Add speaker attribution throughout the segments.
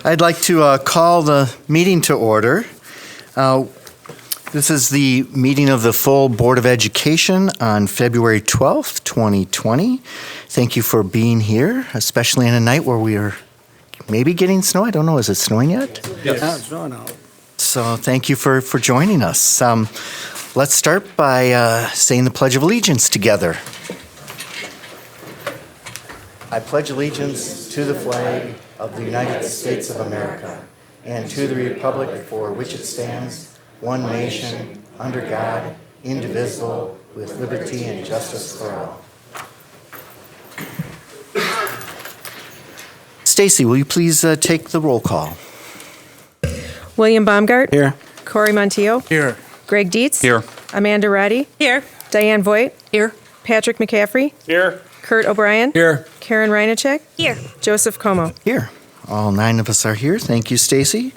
Speaker 1: I'd like to call the meeting to order. This is the meeting of the full Board of Education on February 12th, 2020. Thank you for being here, especially on a night where we are maybe getting snow. I don't know, is it snowing yet?
Speaker 2: Yes. It's snowing out.
Speaker 1: So thank you for joining us. Let's start by saying the Pledge of Allegiance together. I pledge allegiance to the flag of the United States of America and to the republic for which it stands, one nation, under God, indivisible, with liberty and justice for all. Stacy, will you please take the roll call?
Speaker 3: William Baumgart.
Speaker 2: Here.
Speaker 3: Corey Montiel.
Speaker 2: Here.
Speaker 3: Greg Dietz.
Speaker 2: Here.
Speaker 3: Amanda Reddy.
Speaker 4: Here.
Speaker 3: Diane Voigt.
Speaker 4: Here.
Speaker 3: Patrick McCaffrey.
Speaker 2: Here.
Speaker 3: Kurt O'Brien.
Speaker 2: Here.
Speaker 3: Karen Reinacek.
Speaker 4: Here.
Speaker 3: Joseph Como.
Speaker 1: Here. All 9 of us are here. Thank you, Stacy.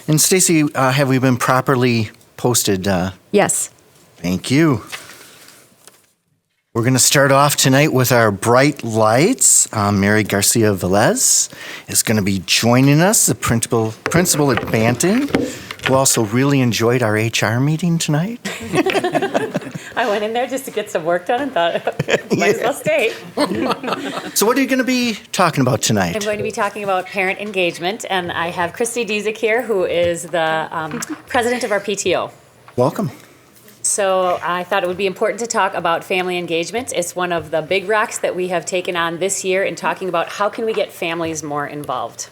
Speaker 1: And Stacy, have we been properly posted?
Speaker 3: Yes.
Speaker 1: Thank you. We're going to start off tonight with our bright lights. Mary Garcia Velez is going to be joining us, the principal at Banting, who also really enjoyed our HR meeting tonight.
Speaker 4: I went in there just to get some work done and thought, might as well stay.
Speaker 1: So what are you going to be talking about tonight?
Speaker 4: I'm going to be talking about parent engagement, and I have Christy Diezik here, who is the president of our PTO.
Speaker 1: Welcome.
Speaker 4: So I thought it would be important to talk about family engagement. It's one of the big rocks that we have taken on this year in talking about how can we get families more involved.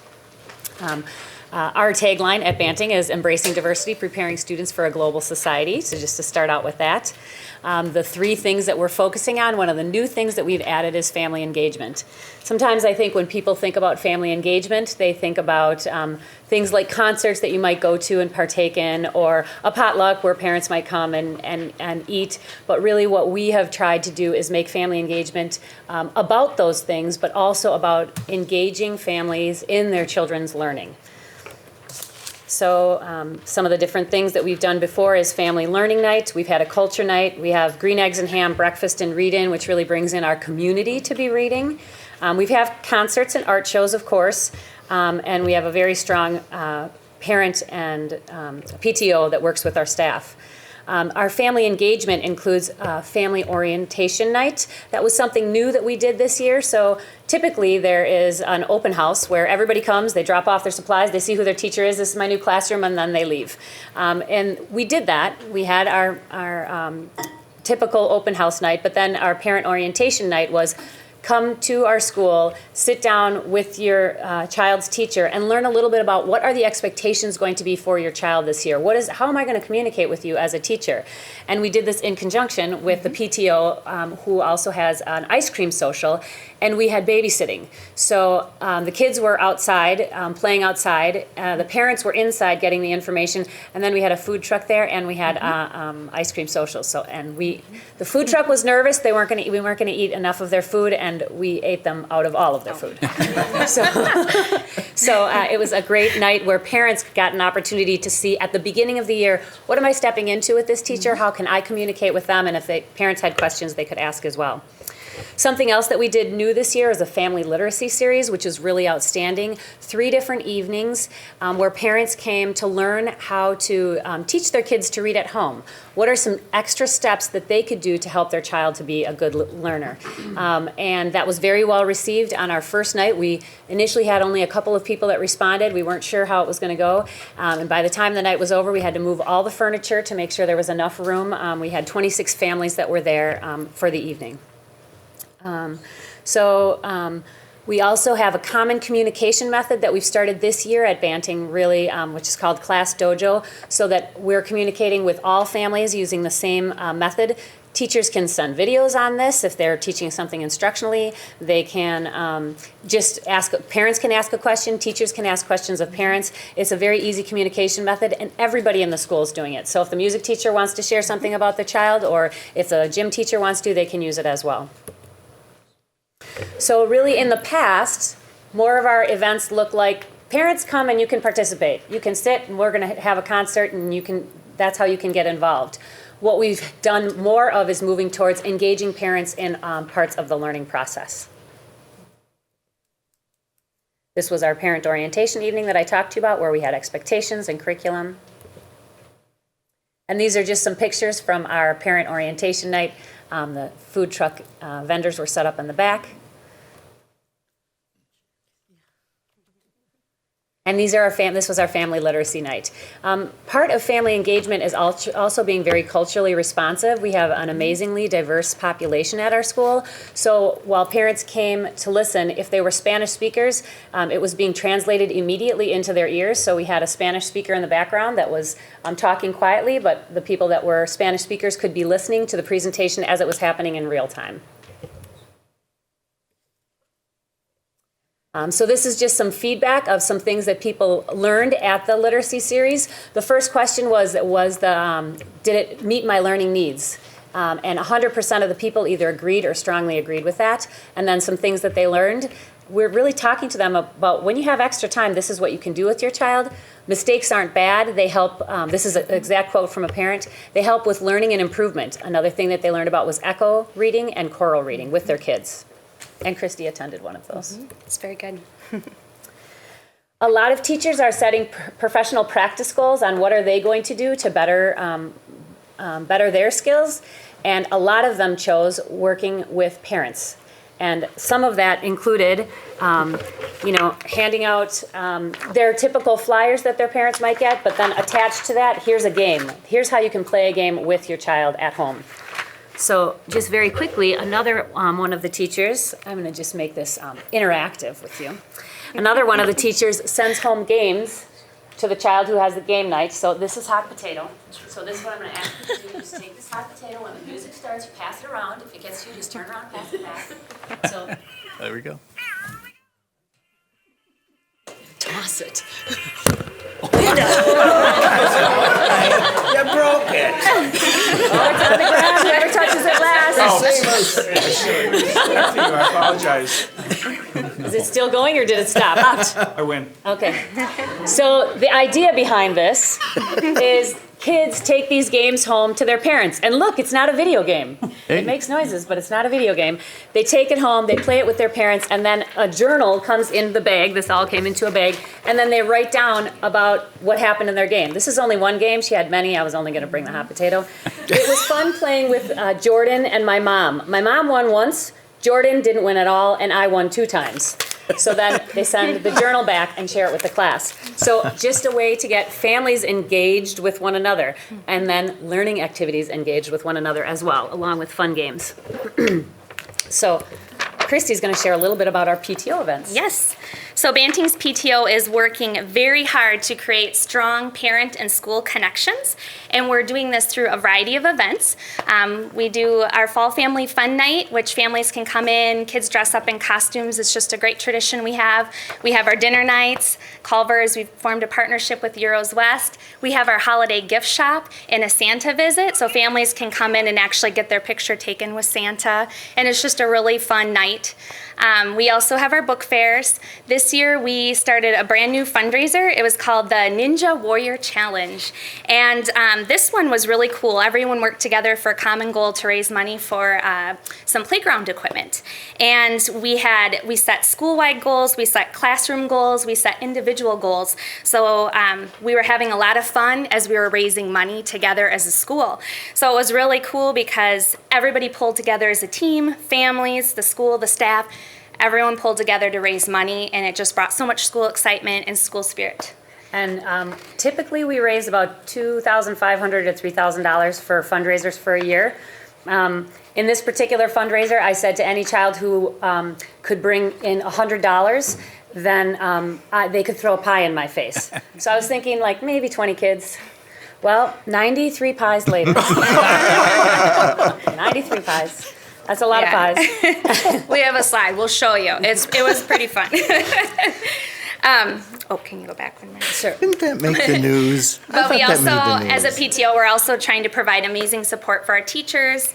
Speaker 4: Our tagline at Banting is embracing diversity, preparing students for a global society. So just to start out with that. The 3 things that we're focusing on, one of the new things that we've added is family engagement. Sometimes I think when people think about family engagement, they think about things like concerts that you might go to and partake in, or a potluck where parents might come and eat. But really what we have tried to do is make family engagement about those things, but also about engaging families in their children's learning. So some of the different things that we've done before is family learning night. We've had a culture night. We have green eggs and ham breakfast and read-in, which really brings in our community to be reading. We've had concerts and art shows, of course, and we have a very strong parent and PTO that works with our staff. Our family engagement includes family orientation night. That was something new that we did this year. So typically there is an open house where everybody comes, they drop off their supplies, they see who their teacher is, this is my new classroom, and then they leave. And we did that. We had our typical open house night, but then our parent orientation night was come to our school, sit down with your child's teacher, and learn a little bit about what are the expectations going to be for your child this year. How am I going to communicate with you as a teacher? And we did this in conjunction with the PTO, who also has an ice cream social, and we had babysitting. So the kids were outside, playing outside. The parents were inside getting the information, and then we had a food truck there, and we had ice cream socials. So, the food truck was nervous. We weren't going to eat enough of their food, and we ate them out of all of their food. So it was a great night where parents got an opportunity to see at the beginning of the year, what am I stepping into with this teacher? How can I communicate with them? And if parents had questions, they could ask as well. Something else that we did new this year is a family literacy series, which is really outstanding. 3 different evenings where parents came to learn how to teach their kids to read at home. What are some extra steps that they could do to help their child to be a good learner? And that was very well received on our first night. We initially had only a couple of people that responded. We weren't sure how it was going to go. And by the time the night was over, we had to move all the furniture to make sure there was enough room. We had 26 families that were there for the evening. We also have a common communication method that we've started this year at Banting, really, which is called Class Dojo, so that we're communicating with all families using the same method. Teachers can send videos on this if they're teaching something instructionally. They can parents can ask a question, teachers can ask questions of parents. It's a very easy communication method, and everybody in the school is doing it. So if the music teacher wants to share something about the child, or if the gym teacher wants to, they can use it as well. So really in the past, more of our events look like parents come and you can participate. You can sit and we're going to have a concert and that's how you can get involved. What we've done more of is moving towards engaging parents in parts of the learning process. This was our parent orientation evening that I talked to you about, where we had expectations and curriculum. And these are just some pictures from our parent orientation night. The food truck vendors were set up in the back. And these are this was our family literacy night. Part of family engagement is also being very culturally responsive. We have an amazingly diverse population at our school. So while parents came to listen, if they were Spanish speakers, it was being translated immediately into their ears. So we had a Spanish speaker in the background that was talking quietly, but the people that were Spanish speakers could be listening to the presentation as it was happening in real time. So this is just some feedback of some things that people learned at the literacy series. The first question was did it meet my learning needs? And 100% of the people either agreed or strongly agreed with that. And then some things that they learned. We're really talking to them about when you have extra time, this is what you can do with your child. Mistakes aren't bad. They help, this is an exact quote from a parent, they help with learning and improvement. Another thing that they learned about was echo reading and choral reading with their kids. And Christy attended one of those.
Speaker 2: It's very good.
Speaker 4: A lot of teachers are setting professional practice goals on what are they going to do to better their skills. And a lot of them chose working with parents. And some of that included, handing out their typical flyers that their parents might get, but then attached to that, here's a game. Here's how you can play a game with your child at home. So just very quickly, another one of the teachers, I'm going to just make this interactive with you. Another one of the teachers sends home games to the child who has the game night. So this is hot potato. So this is what I'm going to ask you to do. Just take this hot potato. When the music starts, you pass it around. If it gets to you, just turn around, pass it back. So
Speaker 5: there we go.
Speaker 2: Toss it.
Speaker 6: You broke it.
Speaker 4: Oh, it's on the ground. Whoever touches it last.
Speaker 6: I apologize.
Speaker 4: Is it still going or did it stop?
Speaker 6: I win.
Speaker 4: Okay. So the idea behind this is kids take these games home to their parents. And look, it's not a video game. It makes noises, but it's not a video game. They take it home, they play it with their parents, and then a journal comes in the bag. This all came into a bag. And then they write down about what happened in their game. This is only one game. She had many. I was only going to bring the hot potato. It was fun playing with Jordan and my mom. My mom won once. Jordan didn't win at all, and I won 2 times. So then they send the journal back and share it with the class. So just a way to get families engaged with one another, and then learning activities engaged with one another as well, along with fun games. So Christy's going to share a little bit about our PTO events.
Speaker 2: Yes. So Banting's PTO is working very hard to create strong parent and school connections, and we're doing this through a variety of events. We do our Fall Family Fun Night, which families can come in, kids dress up in costumes. It's just a great tradition we have. We have our dinner nights, Culver's. We've formed a partnership with Euros West. We have our holiday gift shop and a Santa visit, so families can come in and actually get their picture taken with Santa, and it's just a really fun night. We also have our book fairs. This year we started a brand new fundraiser. It was called the Ninja Warrior Challenge. And this one was really cool. Everyone worked together for a common goal to raise money for some playground equipment. And we set school-wide goals, we set classroom goals, we set individual goals. So we were having a lot of fun as we were raising money together as a school. So it was really cool because everybody pulled together as a team, families, the school, the staff. Everyone pulled together to raise money, and it just brought so much school excitement and school spirit.
Speaker 4: And typically we raise about $2,500 to $3,000 for fundraisers for a year. In this particular fundraiser, I said to any child who could bring in $100, then they could throw a pie in my face. So I was thinking like maybe 20 kids. Well, 93 pies later. 93 pies. That's a lot of pies.
Speaker 2: We have a slide. We'll show you. It was pretty fun. Can you go back one minute?
Speaker 4: Sure.
Speaker 1: Didn't that make the news? I
Speaker 2: But we
Speaker 1: thought that
Speaker 2: also,
Speaker 1: made the
Speaker 2: as a
Speaker 1: news.
Speaker 2: PTO, we're also trying to provide amazing support for our teachers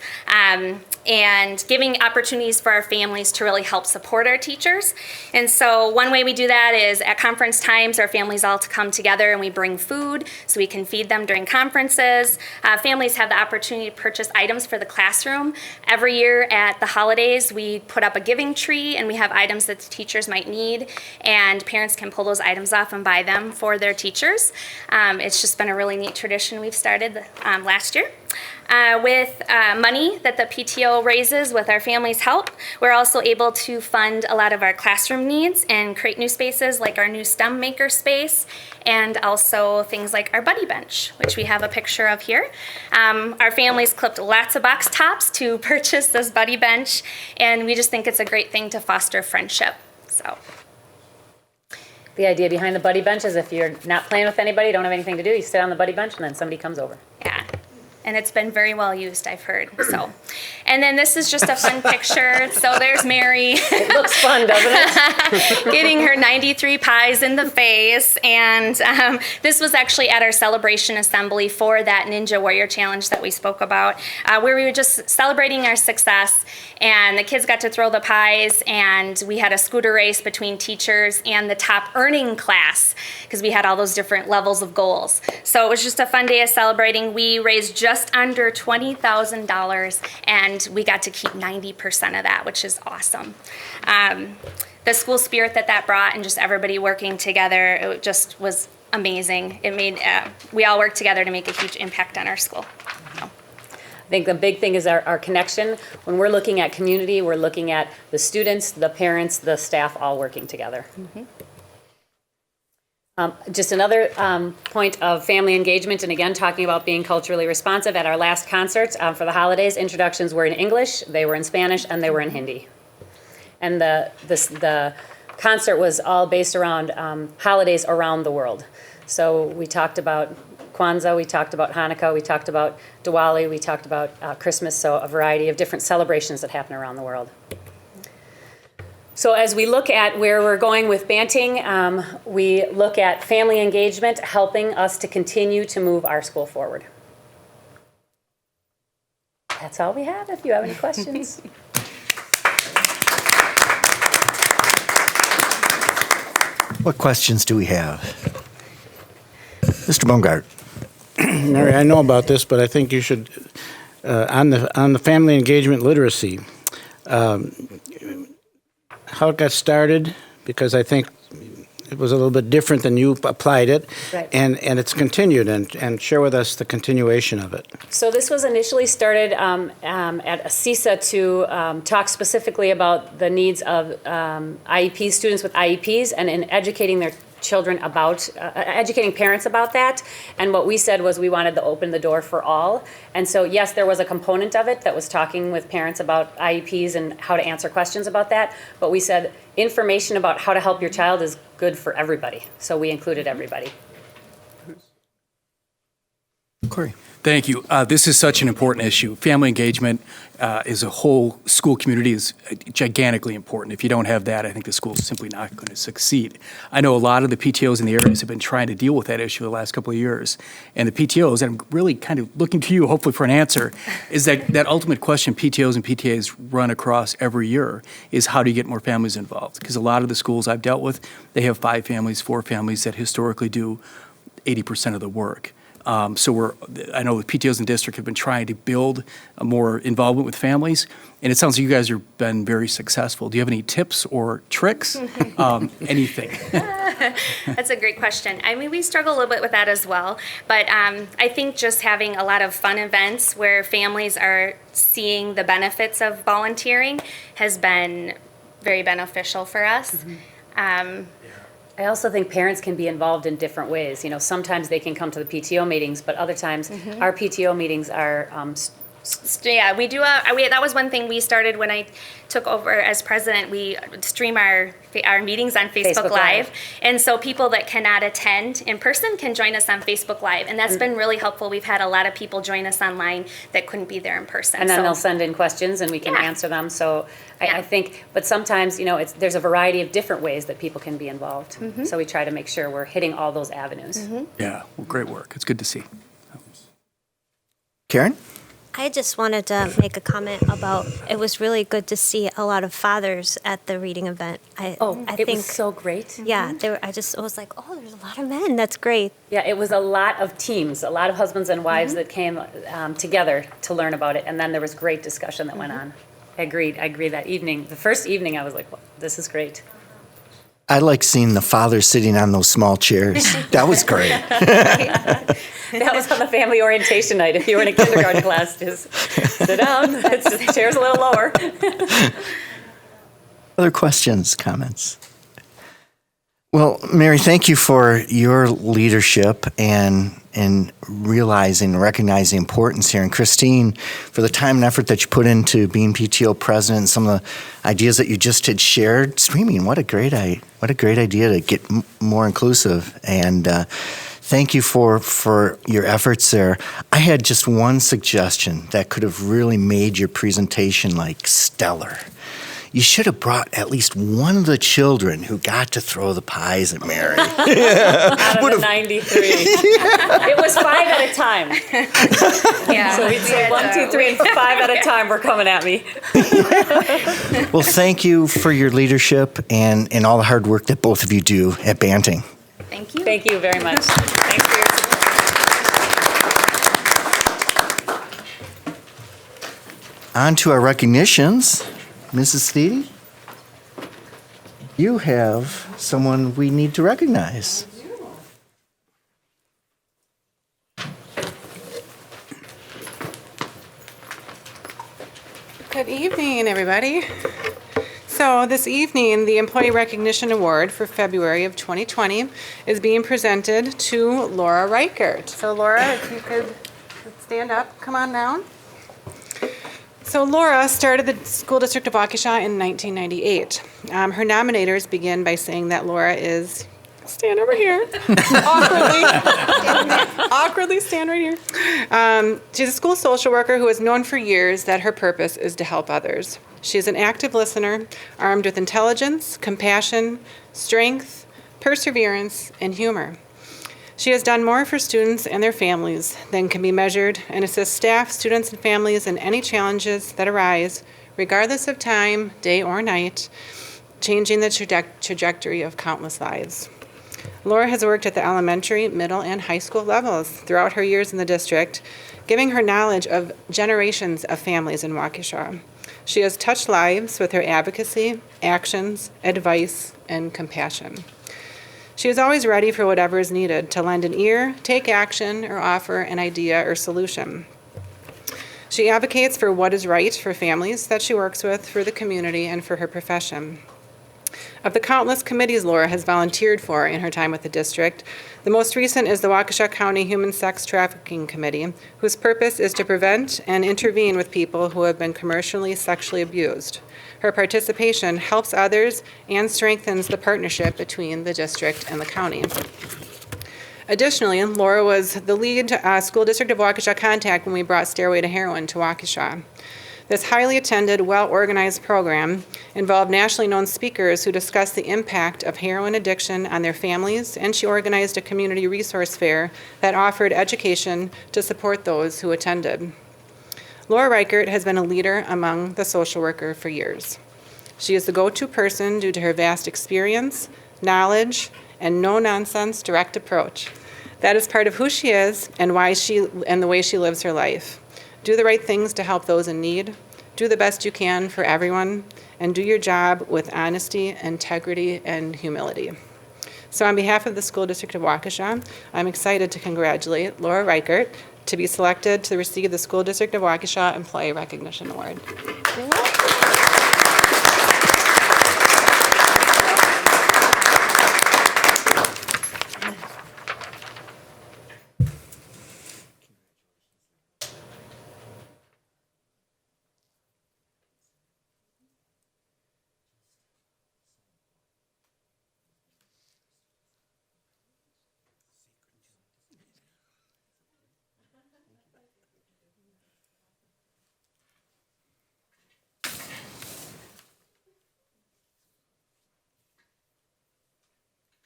Speaker 2: and giving opportunities for our families to really help support our teachers. And so one way we do that is at conference times, our families all to come together and we bring food so we can feed them during conferences. Families have the opportunity to purchase items for the classroom. Every year at the holidays, we put up a giving tree and we have items that the teachers might need, and parents can pull those items off and buy them for their teachers. It's just been a really neat tradition we've started last year. With money that the PTO raises with our family's help, we're also able to fund a lot of our classroom needs and create new spaces like our new STEM maker space, and also things like our buddy bench, which we have a picture of here. Our families clipped lots of box tops to purchase this buddy bench, and we just think it's a great thing to foster friendship. So.
Speaker 4: The idea behind the buddy bench is if you're not playing with anybody, don't have anything to do, you sit on the buddy bench and then somebody comes over.
Speaker 2: Yeah, and it's been very well used, I've heard. So, and then this is just a fun picture. So there's Mary
Speaker 4: It looks fun, doesn't it?
Speaker 2: getting her 93 pies in the face. And this was actually at our celebration assembly for that Ninja Warrior Challenge that we spoke about, where we were just celebrating our success. And the kids got to throw the pies, and we had a scooter race between teachers and the top earning class, because we had all those different levels of goals. So it was just a fun day of celebrating. We raised just under $20,000, and we got to keep 90% of that, which is awesome. The school spirit that brought, and just everybody working together, it just was amazing. It made, we all worked together to make a huge impact on our school. So.
Speaker 4: I think the big thing is our connection. When we're looking at community, we're looking at the students, the parents, the staff all working together.
Speaker 2: Mm-hmm.
Speaker 4: Just another point of family engagement, and again, talking about being culturally responsive. At our last concert for the holidays, introductions were in English, they were in Spanish, and they were in Hindi. And the concert was all based around holidays around the world. So we talked about Kwanzaa, we talked about Hanukkah, we talked about Diwali, we talked about Christmas, so a variety of different celebrations that happen around the world. So as we look at where we're going with Banting, we look at family engagement helping us to continue to move our school forward. That's all we have, if you have any questions.
Speaker 1: What questions do we have? Mr. Baumgart.
Speaker 5: Mary, I know about this, but I think you should, on the family engagement literacy, how it got started, because I think it was a little bit different than you applied it,
Speaker 4: Right.
Speaker 5: and it's continued, and share with us the continuation of it.
Speaker 4: So this was initially started at CISA to talk specifically about the needs of IEPs, students with IEPs, and in educating their children about, educating parents about that. And what we said was we wanted to open the door for all. And so, yes, there was a component of it that was talking with parents about IEPs and how to answer questions about that. But we said information about how to help your child is good for everybody. So we included everybody.
Speaker 1: Corey.
Speaker 7: Thank you. This is such an important issue. Family engagement as a whole school community is gigantically important. If you don't have that, I think the school is simply not going to succeed. I know a lot of the PTOs in the areas have been trying to deal with that issue the last couple of years. And the PTOs, and I'm really kind of looking to you hopefully for an answer, is that ultimate question PTOs and PTAs run across every year is how do you get more families involved? Because a lot of the schools I've dealt with, they have 5 families, 4 families that historically do 80% of the work. So I know the PTOs in the district have been trying to build a more involvement with families, and it sounds like you guys have been very successful. Do you have any tips or tricks? Anything?
Speaker 2: That's a great question. I mean, we struggle a little bit with that as well, but I think just having a lot of fun events where families are seeing the benefits of volunteering has been very beneficial for us.
Speaker 4: I also think parents can be involved in different ways. You know, sometimes they can come to the PTO meetings, but other times our PTO meetings are
Speaker 2: Yeah, we do. That was one thing we started when I took over as president. We stream our meetings on Facebook Live, and so people that cannot attend in person can join us on Facebook Live, and that's been really helpful. We've had a lot of people join us online that couldn't be there in person.
Speaker 4: And then they'll send in questions, and we can answer them. So I think, but sometimes, there's a variety of different ways that people can be involved. So we try to make sure we're hitting all those avenues.
Speaker 7: Yeah, well, great work. It's good to see.
Speaker 1: Karen?
Speaker 8: I just wanted to make a comment about, it was really good to see a lot of fathers at the reading event. I
Speaker 4: It was so great.
Speaker 8: Yeah, I was like, oh, there's a lot of men. That's great.
Speaker 4: Yeah, it was a lot of teams, a lot of husbands and wives that came together to learn about it, and then there was great discussion that went on. I agree that evening. The first evening, I was like, well, this is great.
Speaker 1: I like seeing the fathers sitting on those small chairs. That was great.
Speaker 4: That was on the family orientation night. If you were in a kindergarten class, just sit down. The chair's a little lower.
Speaker 1: Other questions, comments? Well, Mary, thank you for your leadership and realizing, recognizing the importance here. And Christine, for the time and effort that you put into being PTO president and some of the ideas that you just had shared. Streaming, what a great idea to get more inclusive. And thank you for your efforts there. I had just one suggestion that could have really made your presentation like stellar. You should have brought at least one of the children who got to throw the pies at Mary.
Speaker 4: Out of the 93. It was 5 at a time.
Speaker 2: Yeah.
Speaker 4: So we'd say 1, 2, 3, and 5 at a time were coming at me.
Speaker 1: Well, thank you for your leadership and all the hard work that both of you do at Banting.
Speaker 2: Thank you.
Speaker 4: Thank you very much. Thanks for your support.
Speaker 1: On to our recognitions. Mrs. Steedy, you have someone we need to recognize.
Speaker 9: Good evening, everybody. So this evening, the Employee Recognition Award for February of 2020 is being presented to Laura Reichert. So Laura, if you could stand up, come on down. So Laura started the School District of Waukesha in 1998. Her nominators begin by saying that Laura is, stand over here, awkwardly stand right here. She's a school social worker who has known for years that her purpose is to help others. She is an active listener, armed with intelligence, compassion, strength, perseverance, and humor. She has done more for students and their families than can be measured and assists staff, students, and families in any challenges that arise, regardless of time, day, or night, changing the trajectory of countless lives. Laura has worked at the elementary, middle, and high school levels throughout her years in the district, giving her knowledge of generations of families in Waukesha. She has touched lives with her advocacy, actions, advice, and compassion. She is always ready for whatever is needed to lend an ear, take action, or offer an idea or solution. She advocates for what is right for families that she works with, for the community, and for her profession. Of the countless committees Laura has volunteered for in her time with the district, the most recent is the Waukesha County Human Sex Trafficking Committee, whose purpose is to prevent and intervene with people who have been commercially sexually abused. Her participation helps others and strengthens the partnership between the district and the county. Additionally, Laura was the lead School District of Waukesha contact when we brought Stairway to Heroin to Waukesha. This highly attended, well-organized program involved nationally known speakers who discussed the impact of heroin addiction on their families, and she organized a community resource fair that offered education to support those who attended. Laura Reichert has been a leader among the social worker for years. She is the go-to person due to her vast experience, knowledge, and no-nonsense direct approach. That is part of who she is and the way she lives her life. Do the right things to help those in need, do the best you can for everyone, and do your job with honesty, integrity, and humility. So on behalf of the School District of Waukesha, I'm excited to congratulate Laura Reichert to be selected to receive the School District of Waukesha Employee Recognition Award.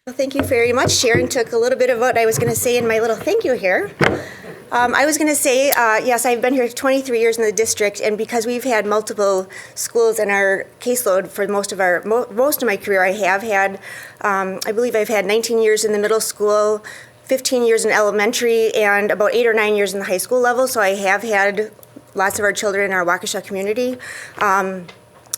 Speaker 10: Well, thank you very much. Sharon took a little bit of what I was going to say in my little thank you here. I was going to say, yes, I've been here 23 years in the district, and because we've had multiple schools in our caseload for most of my career, I have had, I believe I've had 19 years in the middle school, 15 years in elementary, and about 8 or 9 years in the high school level. So I have had lots of our children in our Waukesha community.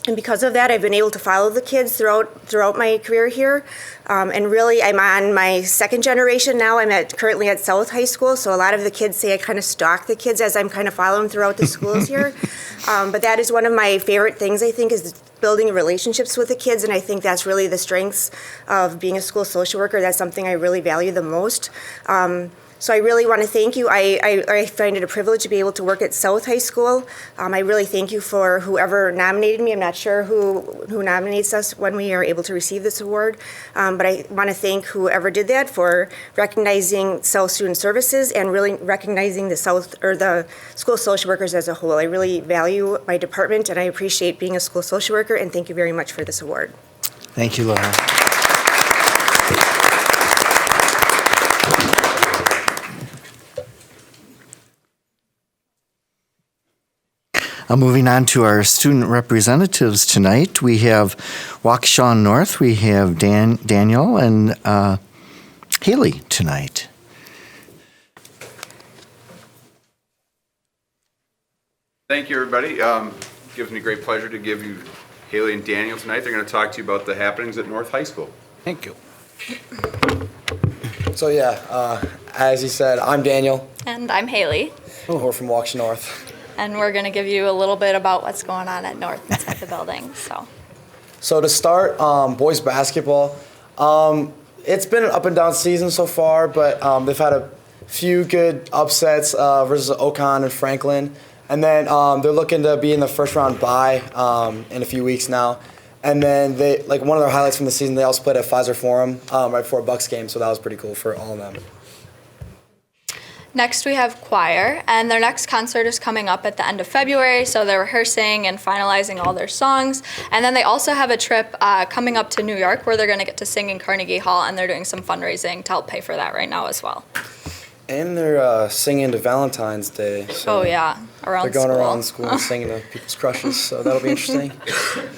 Speaker 10: And because of that, I've been able to follow the kids throughout my career here. And really, I'm on my second generation now. I'm currently at South High School, so a lot of the kids say I kind of stalk the kids as I'm kind of following throughout the schools here. But that is one of my favorite things, I think, is building relationships with the kids, and I think that's really the strengths of being a school social worker. That's something I really value the most. So I really want to thank you. I find it a privilege to be able to work at South High School. I really thank you for whoever nominated me. I'm not sure who nominates us when we are able to receive this award, but I want to thank whoever did that for recognizing South Student Services and really recognizing the school social workers as a whole. I really value my department, and I appreciate being a school social worker, and thank you very much for this award.
Speaker 1: Thank you, Laura. Moving on to our student representatives tonight, we have Waukesha North, we have Daniel and Haley tonight.
Speaker 11: Thank you, everybody. Gives me great pleasure to give you Haley and Daniel tonight. They're going to talk to you about the happenings at North High School.
Speaker 5: Thank you.
Speaker 12: So yeah, as he said, I'm Daniel.
Speaker 13: And I'm Haley.
Speaker 12: We're from Waukesha North.
Speaker 13: And we're going to give you a little bit about what's going on at North inside the building.
Speaker 12: So to start, boys basketball, it's been an up and down season so far, but they've had a few good upsets versus Ocon and Franklin. And then they're looking to be in the first round bye in a few weeks now. And then one of their highlights from the season, they also played at Pfizer Forum right before a Bucks game, so that was pretty cool for all of them.
Speaker 13: Next, we have choir, and their next concert is coming up at the end of February, so they're rehearsing and finalizing all their songs. And then they also have a trip coming up to New York where they're going to get to sing in Carnegie Hall, and they're doing some fundraising to help pay for that right now as well. And
Speaker 12: they're singing to Valentine's Day. So
Speaker 13: oh, yeah,
Speaker 12: they're going around school and singing to people's crushes, so that'll be interesting.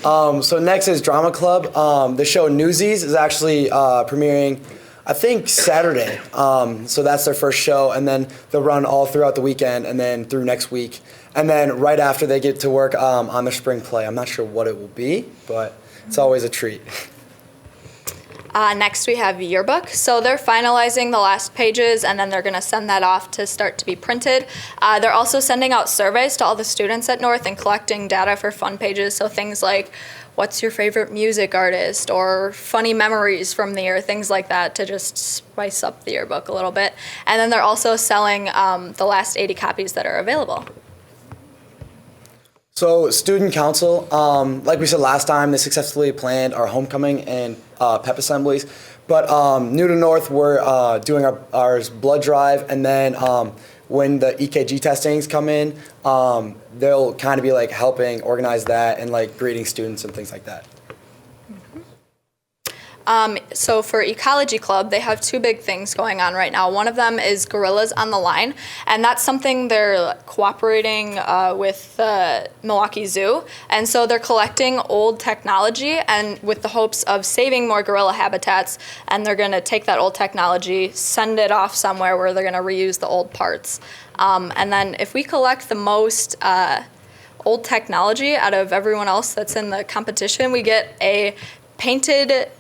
Speaker 12: So next is Drama Club. The show Newsies is actually premiering, I think, Saturday. So that's their first show, and then they'll run all throughout the weekend and then through next week. And then right after they get to work on their spring play. I'm not sure what it will be, but it's always a treat.
Speaker 13: Next, we have Yearbook. So they're finalizing the last pages, and then they're going to send that off to start to be printed. They're also sending out surveys to all the students at North and collecting data for fun pages. So things like, what's your favorite music artist, or funny memories from the year, things like that, to just spice up the yearbook a little bit. And then they're also selling the last 80 copies that are available.
Speaker 12: So Student Council, like we said last time, they successfully planned our homecoming and pep assemblies. But new to North, we're doing our blood drive, and then when the EKG testings come in, they'll kind of be like helping organize that and like greeting students and things like that.
Speaker 13: So for Ecology Club, they have two big things going on right now. One of them is Gorillas on the Line, and that's something they're cooperating with the Milwaukee Zoo. And so they're collecting old technology and with the hopes of saving more gorilla habitats, and they're going to take that old technology, send it off somewhere where they're going to reuse the old parts. And then if we collect the most old technology out of everyone else that's in the competition, we get a painted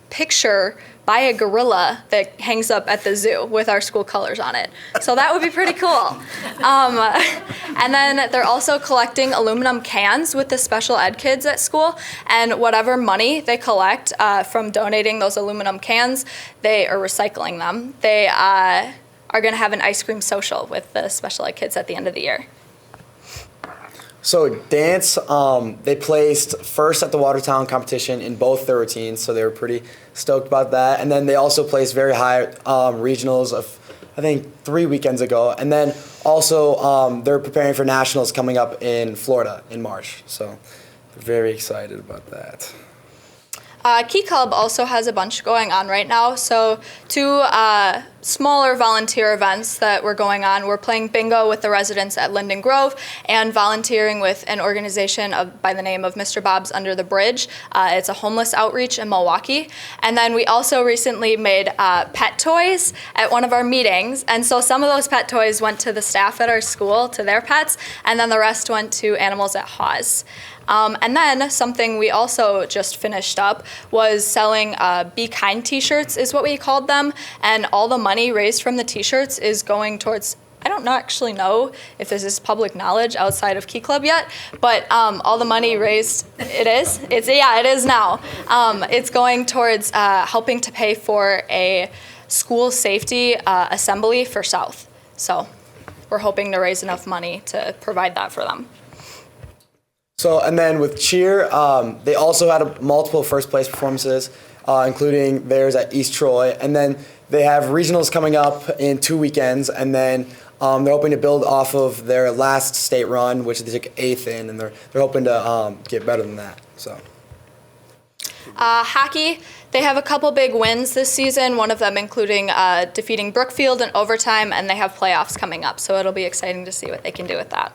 Speaker 13: picture by a gorilla that hangs up at the zoo with our school colors on it. So that would be pretty cool. And then they're also collecting aluminum cans with the special ed kids at school, and whatever money they collect from donating those aluminum cans, they are recycling them. They are going to have an ice cream social with the special ed kids at the end of the year.
Speaker 12: So dance, they placed first at the Watertown competition in both their routines, so they were pretty stoked about that. And then they also placed very high regionals of, I think, 3 weekends ago. And then also they're preparing for nationals coming up in Florida in March. So very excited about that.
Speaker 13: Key Club also has a bunch going on right now. So two smaller volunteer events that were going on. We're playing bingo with the residents at Linden Grove and volunteering with an organization by the name of Mr. Bob's Under the Bridge. It's a homeless outreach in Milwaukee. And then we also recently made pet toys at one of our meetings. And so some of those pet toys went to the staff at our school, to their pets, and then the rest went to animals at Haws. And then something we also just finished up was selling Be Kind t-shirts is what we called them. And all the money raised from the t-shirts is going towards, I don't actually know if this is public knowledge outside of Key Club yet, but all the money raised, it is now. It's going towards helping to pay for a school safety assembly for South. So we're hoping to raise enough money to provide that for them.
Speaker 12: So, and then with cheer, they also had multiple first place performances, including theirs at East Troy. And then they have regionals coming up in 2 weekends. And then they're hoping to build off of their last state run, which they took 8th in. And they're hoping to get better than that. So.
Speaker 13: Hockey, they have a couple big wins this season, one of them including defeating Brookfield in overtime, and they have playoffs coming up. So it'll be exciting to see what they can do with that.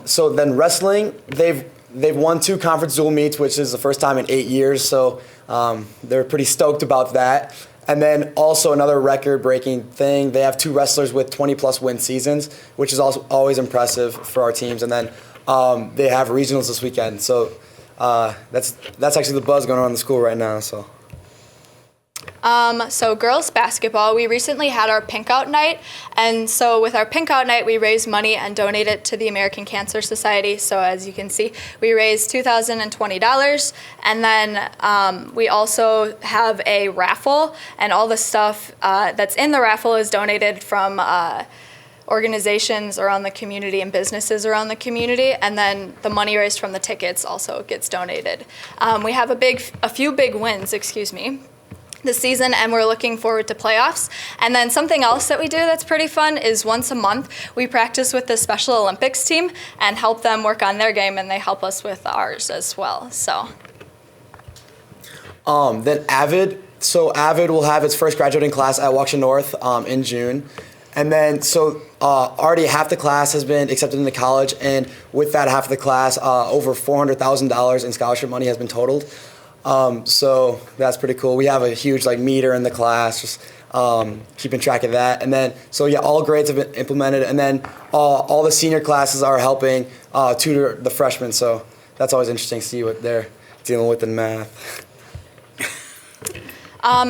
Speaker 12: So then wrestling, they've won 2 conference dual meets, which is the first time in 8 years. So they're pretty stoked about that. And then also another record-breaking thing, they have 2 wrestlers with 20-plus win seasons, which is also always impressive for our teams. And then they have regionals this weekend. So that's actually the buzz going on in the school right now.
Speaker 13: So girls basketball, we recently had our Pink Out Night, and so with our Pink Out Night, we raised money and donate it to the American Cancer Society. So as you can see, we raised $2,020, and then we also have a raffle, and all the stuff that's in the raffle is donated from organizations around the community and businesses around the community, and then the money raised from the tickets also gets donated. We have a few big wins, this season, and we're looking forward to playoffs. And then something else that we do that's pretty fun is once a month we practice with the Special Olympics team and help them work on their game, and they help us with ours as well. So
Speaker 12: then Avid. So Avid will have its first graduating class at Waukesha North in June. And then already half the class has been accepted into college, and with that half of the class, over $400,000 in scholarship money has been totaled. So that's pretty cool. We have a huge meter in the class, just keeping track of that. And then, all grades have been implemented. And then all the senior classes are helping tutor the freshmen. So that's always interesting to see what they're dealing with in math.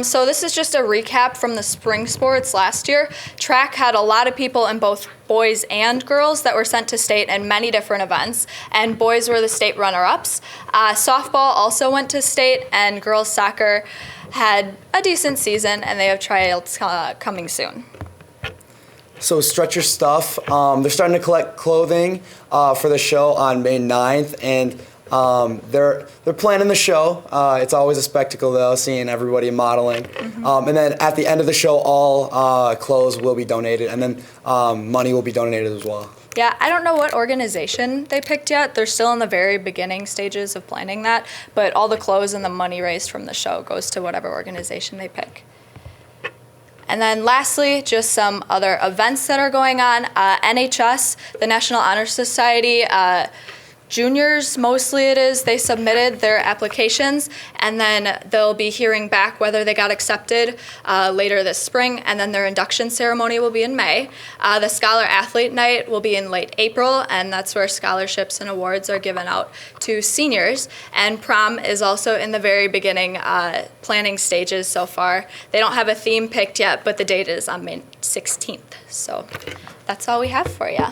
Speaker 13: So this is just a recap from the spring sports last year. Track had a lot of people in both boys and girls that were sent to state in many different events, and boys were the state runner-ups. Softball also went to state, and girls soccer had a decent season, and they have tryouts coming soon.
Speaker 12: So Stretch Your Stuff, they're starting to collect clothing for the show on May 9th, and they're planning the show. It's always a spectacle, though, seeing everybody modeling. And then at the end of the show, all clothes will be donated, and then money will be donated as well.
Speaker 13: Yeah, I don't know what organization they picked yet. They're still in the very beginning stages of planning that, but all the clothes and the money raised from the show goes to whatever organization they pick. And then lastly, just some other events that are going on. NHS, the National Honor Society, juniors, mostly it is, they submitted their applications, and then they'll be hearing back whether they got accepted later this spring, and then their induction ceremony will be in May. The Scholar Athlete Night will be in late April, and that's where scholarships and awards are given out to seniors. And prom is also in the very beginning planning stages so far. They don't have a theme picked yet, but the date is on May 16th. So that's all we have for you.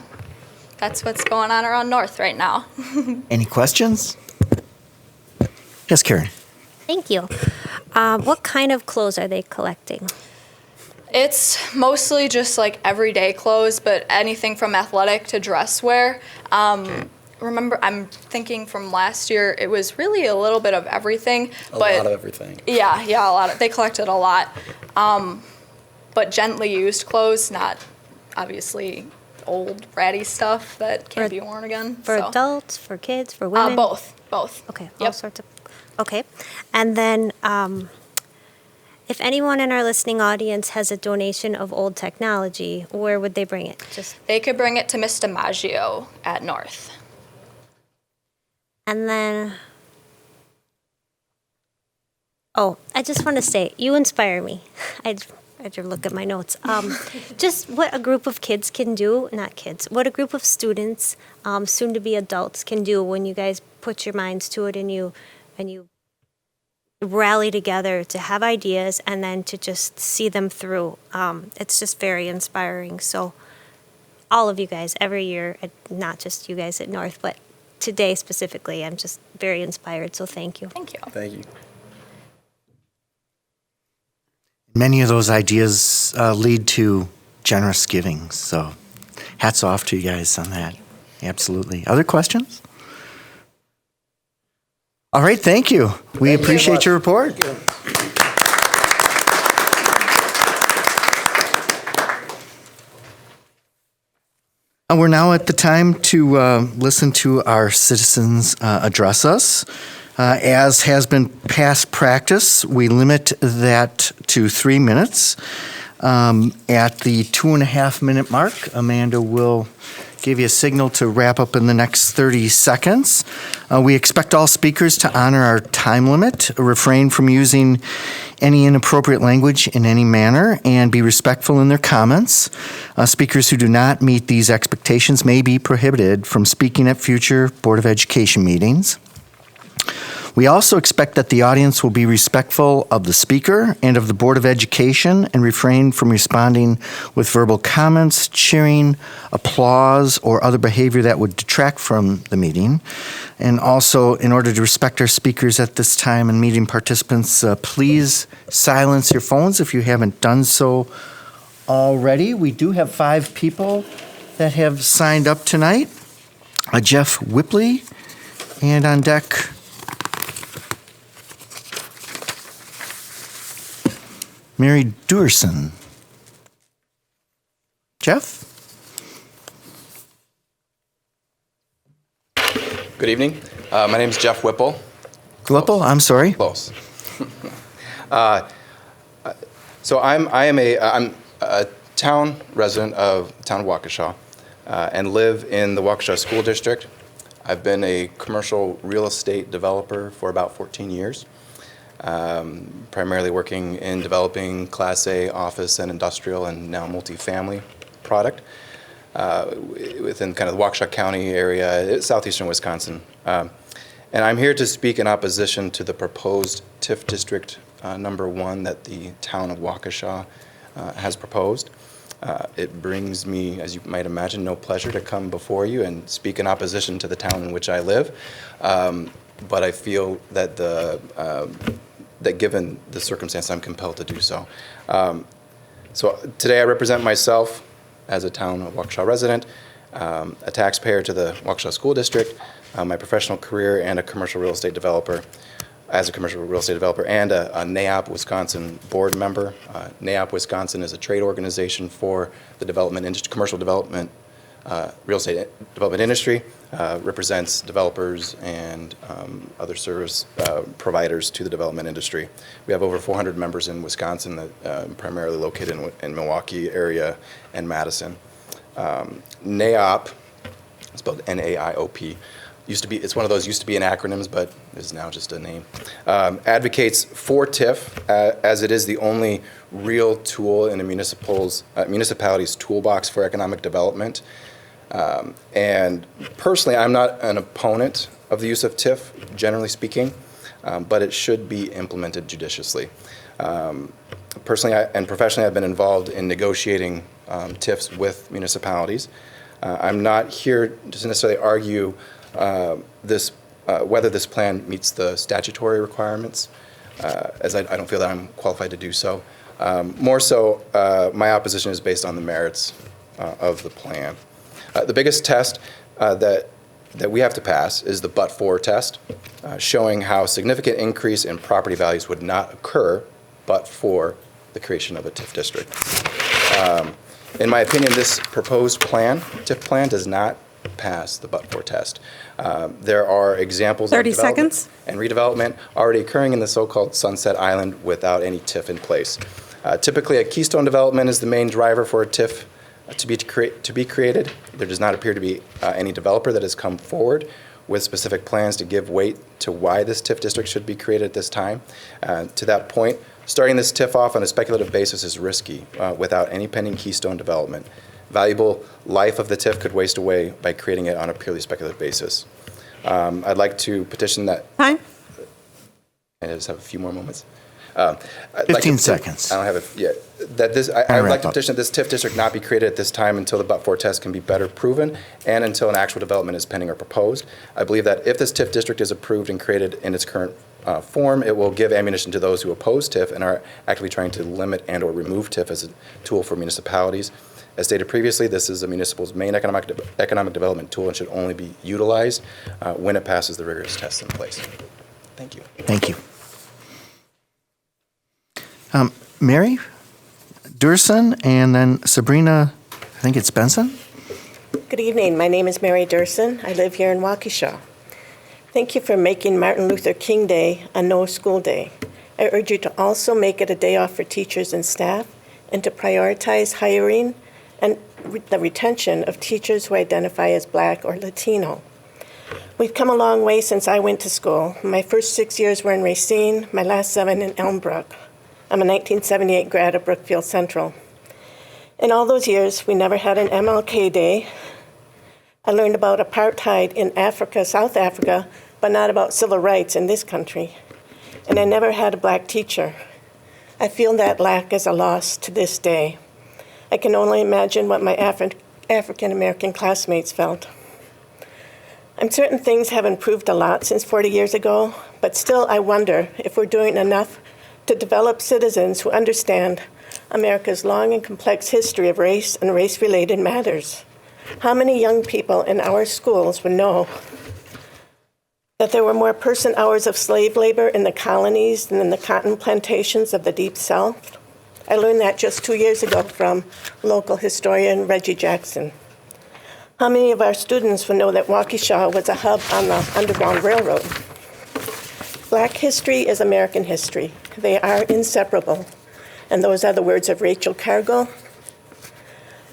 Speaker 13: That's what's going on around North right now.
Speaker 1: Any questions? Yes, Karen.
Speaker 8: Thank you. What kind of clothes are they collecting?
Speaker 13: It's mostly just everyday clothes, but anything from athletic to dress wear. Remember, I'm thinking from last year, it was really a little bit of everything.
Speaker 12: A lot of everything.
Speaker 13: Yeah, a lot. They collected a lot. But gently used clothes, not obviously old ratty stuff that can't be worn again.
Speaker 8: For
Speaker 13: so.
Speaker 8: adults, for kids, for women?
Speaker 13: Both.
Speaker 8: Okay, all
Speaker 13: Yep.
Speaker 8: sorts of. Okay, and then if anyone in our listening audience has a donation of old technology, where would they bring it?
Speaker 13: They could bring it to Miss DiMaggio at North.
Speaker 8: And then, I just want to say, you inspire me. I had to look at my notes. Just what a group of kids can do, not kids, what a group of students, soon to be adults, can do when you guys put your minds to it and you rally together to have ideas and then to just see them through. It's just very inspiring. So all of you guys every year, not just you guys at North, but today specifically, I'm just very inspired. So thank you.
Speaker 13: Thank you.
Speaker 12: Thank you.
Speaker 1: Many of those ideas lead to generous giving. So hats off to you guys on that. Absolutely. Other questions? All right, thank you. We appreciate your report. And we're now at the time to listen to our citizens address us. As has been past practice, we limit that to 3 minutes. At the 2.5-minute mark, Amanda will give you a signal to wrap up in the next 30 seconds. We expect all speakers to honor our time limit, refrain from using any inappropriate language in any manner, and be respectful in their comments. Speakers who do not meet these expectations may be prohibited from speaking at future Board of Education meetings. We also expect that the audience will be respectful of the speaker and of the Board of Education and refrain from responding with verbal comments, cheering, applause, or other behavior that would detract from the meeting. And also, in order to respect our speakers at this time and meeting participants, please silence your phones if you haven't done so already. We do have 5 people that have signed up tonight. Jeff Whipley, and on deck, Mary Derson. Jeff?
Speaker 14: Good evening. My name is Jeff Whipple.
Speaker 1: Glipple? I'm sorry.
Speaker 14: Close. So I'm a town resident of the town of Waukesha and live in the Waukesha School District. I've been a commercial real estate developer for about 14 years. Primarily working in developing Class A office and industrial and now multifamily product within kind of the Waukesha County area, southeastern Wisconsin. And I'm here to speak in opposition to the proposed TIF District number 1 that the town of Waukesha has proposed. It brings me, as you might imagine, no pleasure to come before you and speak in opposition to the town in which I live. But I feel that that given the circumstance, I'm compelled to do so. So today I represent myself as a town of Waukesha resident, a taxpayer to the Waukesha School District, my professional career, and a commercial real estate developer. As a commercial real estate developer and a NAIOP Wisconsin board member. NAIOP Wisconsin is a trade organization for the development industry, commercial development, real estate development industry, represents developers and other service providers to the development industry. We have over 400 members in Wisconsin that primarily located in Milwaukee area and Madison. NAIOP, spelled N-A-I-O-P, it's one of those used to be in acronyms, but is now just a name. Advocates for TIF as it is the only real tool in a municipality's toolbox for economic development. And personally, I'm not an opponent of the use of TIF, generally speaking, but it should be implemented judiciously. Personally and professionally, I've been involved in negotiating TIFs with municipalities. I'm not here to necessarily argue whether this plan meets the statutory requirements, as I don't feel that I'm qualified to do so. More so, my opposition is based on the merits of the plan. The biggest test that we have to pass is the but-for test, showing how significant increase in property values would not occur but for the creation of a TIF district. In my opinion, this proposed plan, TIF plan, does not pass the but-for test. There are examples of
Speaker 3: 30
Speaker 14: development
Speaker 3: seconds.
Speaker 14: and redevelopment already occurring in the so-called Sunset Island without any TIF in place. Typically, a keystone development is the main driver for a TIF to be created. There does not appear to be any developer that has come forward with specific plans to give weight to why this TIF district should be created at this time. To that point, starting this TIF off on a speculative basis is risky without any pending keystone development. Valuable life of the TIF could waste away by creating it on a purely speculative basis. I'd like to petition that.
Speaker 3: Time.
Speaker 14: I just have a few more moments.
Speaker 1: 15 seconds.
Speaker 14: I don't have it yet. I would like to petition that this TIF district not be created at this time until the but-for test can be better proven and until an actual development is pending or proposed. I believe that if this TIF district is approved and created in its current form, it will give ammunition to those who oppose TIF and are actively trying to limit and or remove TIF as a tool for municipalities. As stated previously, this is a municipal's main economic development tool and should only be utilized when it passes the rigorous tests in place. Thank you.
Speaker 1: Thank you. Mary, Derson, and then Sabrina, I think it's Benson?
Speaker 15: Good evening. My name is Mary Derson. I live here in Waukesha. Thank you for making Martin Luther King Day a no-school day. I urge you to also make it a day off for teachers and staff and to prioritize hiring and the retention of teachers who identify as Black or Latino. We've come a long way since I went to school. My first 6 years were in Racine, my last 7 in Elmbrook. I'm a 1978 grad of Brookfield Central. In all those years, we never had an MLK Day. I learned about apartheid in Africa, South Africa, but not about civil rights in this country. And I never had a Black teacher. I feel that lack is a loss to this day. I can only imagine what my African American classmates felt. I'm certain things have improved a lot since 40 years ago, but still I wonder if we're doing enough to develop citizens who understand America's long and complex history of race and race-related matters. How many young people in our schools would know that there were more person hours of slave labor in the colonies than in the cotton plantations of the Deep South? I learned that just 2 years ago from local historian Reggie Jackson. How many of our students would know that Waukesha was a hub on the Underground Railroad? Black history is American history. They are inseparable. And those are the words of Rachel Cargill.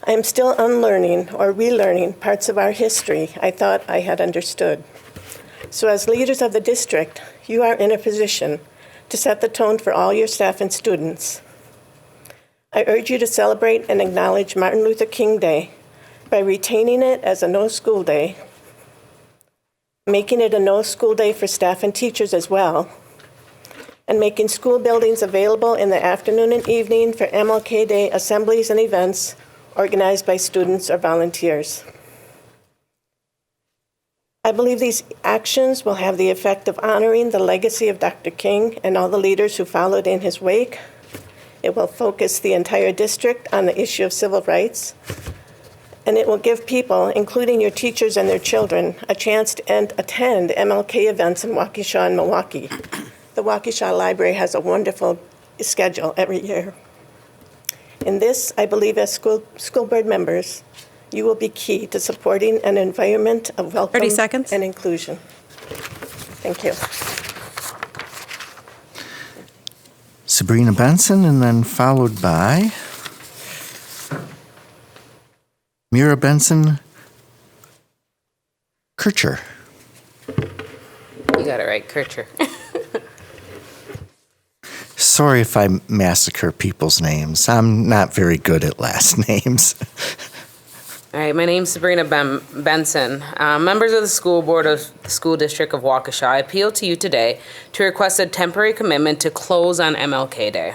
Speaker 15: I am still unlearning or relearning parts of our history I thought I had understood. So as leaders of the district, you are in a position to set the tone for all your staff and students. I urge you to celebrate and acknowledge Martin Luther King Day by retaining it as a no-school day, making it a no-school day for staff and teachers as well, and making school buildings available in the afternoon and evening for MLK Day assemblies and events organized by students or volunteers. I believe these actions will have the effect of honoring the legacy of Dr. King and all the leaders who followed in his wake. It will focus the entire district on the issue of civil rights, and it will give people, including your teachers and their children, a chance to attend MLK events in Waukesha and Milwaukee. The Waukesha Library has a wonderful schedule every year. In this, I believe as school board members, you will be key to supporting an environment of welcome
Speaker 3: 30 seconds.
Speaker 15: and inclusion. Thank you.
Speaker 1: Sabrina Benson, and then followed by Mira Benson Kircher.
Speaker 16: You got it right, Kircher.
Speaker 1: Sorry if I massacre people's names. I'm not very good at last names.
Speaker 16: All right, my name's Sabrina Benson. Members of the school board of the school district of Waukesha, I appeal to you today to request a temporary commitment to close on MLK Day.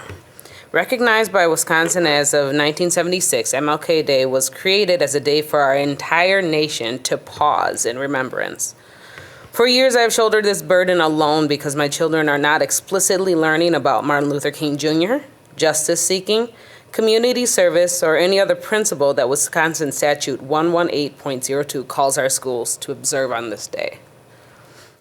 Speaker 16: Recognized by Wisconsin as of 1976, MLK Day was created as a day for our entire nation to pause in remembrance. For years, I've shouldered this burden alone because my children are not explicitly learning about Martin Luther King Jr., justice seeking, community service, or any other principle that Wisconsin Statute 118.02 calls our schools to observe on this day.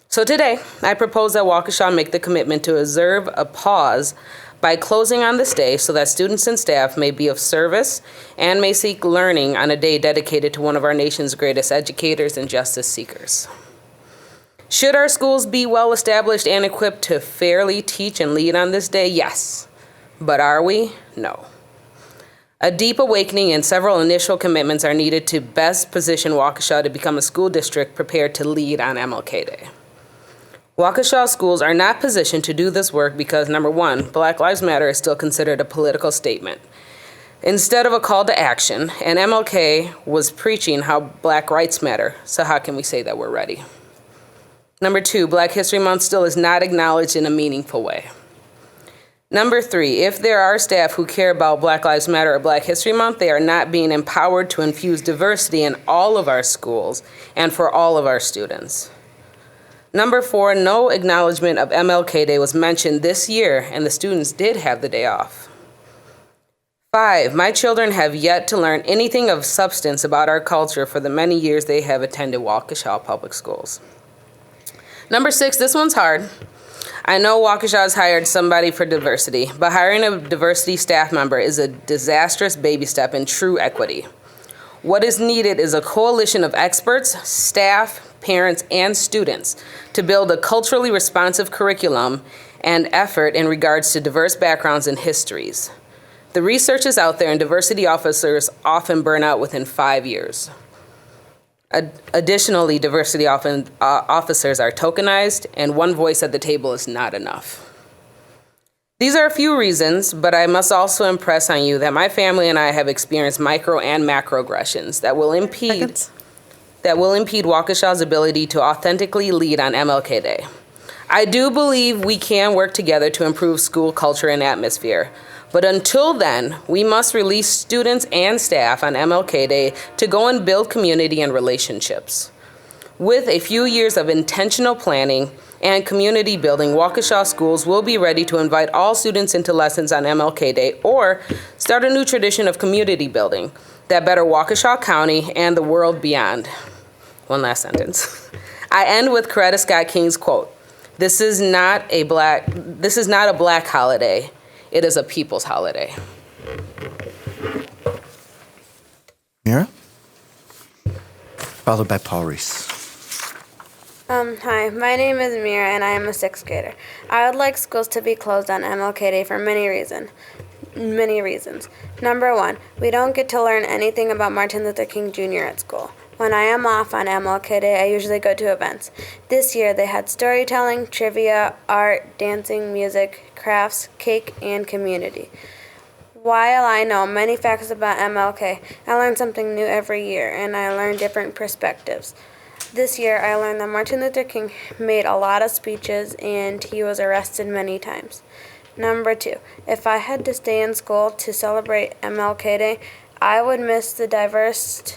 Speaker 16: So today, I propose that Waukesha make the commitment to observe a pause by closing on this day so that students and staff may be of service and may seek learning on a day dedicated to one of our nation's greatest educators and justice seekers. Should our schools be well established and equipped to fairly teach and lead on this day? Yes. But are we? No. A deep awakening and several initial commitments are needed to best position Waukesha to become a school district prepared to lead on MLK Day. Waukesha schools are not positioned to do this work because, number one, Black Lives Matter is still considered a political statement instead of a call to action, and MLK was preaching how Black rights matter, so how can we say that we're ready? Number two, Black History Month still is not acknowledged in a meaningful way. Number three, if there are staff who care about Black Lives Matter or Black History Month, they are not being empowered to infuse diversity in all of our schools and for all of our students. Number four, no acknowledgement of MLK Day was mentioned this year, and the students did have the day off. 5, my children have yet to learn anything of substance about our culture for the many years they have attended Waukesha Public Schools. Number 6, this one's hard. I know Waukesha has hired somebody for diversity, but hiring a diversity staff member is a disastrous baby step in true equity. What is needed is a coalition of experts, staff, parents, and students to build a culturally responsive curriculum and effort in regards to diverse backgrounds and histories. The research is out there, and diversity officers often burn out within 5 years. Additionally, diversity officers are tokenized, and one voice at the table is not enough. These are a few reasons, but I must also impress on you that my family and I have experienced micro and macroaggressions that will impede Waukesha's ability to authentically lead on MLK Day. I do believe we can work together to improve school culture and atmosphere. But until then, we must release students and staff on MLK Day to go and build community and relationships. With a few years of intentional planning and community building, Waukesha schools will be ready to invite all students into lessons on MLK Day or start a new tradition of community building that better Waukesha County and the world beyond. One last sentence. I end with Coretta Scott King's quote, This is not a black holiday. It is a people's holiday.
Speaker 1: Mira? Followed by Paul Reese.
Speaker 17: Hi, my name is Mira and I am a 6th grader. I would like schools to be closed on MLK Day for many reasons. Number 1, we don't get to learn anything about Martin Luther King Jr. at school. When I am off on MLK Day, I usually go to events. This year, they had storytelling, trivia, art, dancing, music, crafts, cake, and community. While I know many facts about MLK, I learn something new every year, and I learn different perspectives. This year, I learned that Martin Luther King made a lot of speeches, and he was arrested many times. Number 2, if I had to stay in school to celebrate MLK Day, I would miss the diversity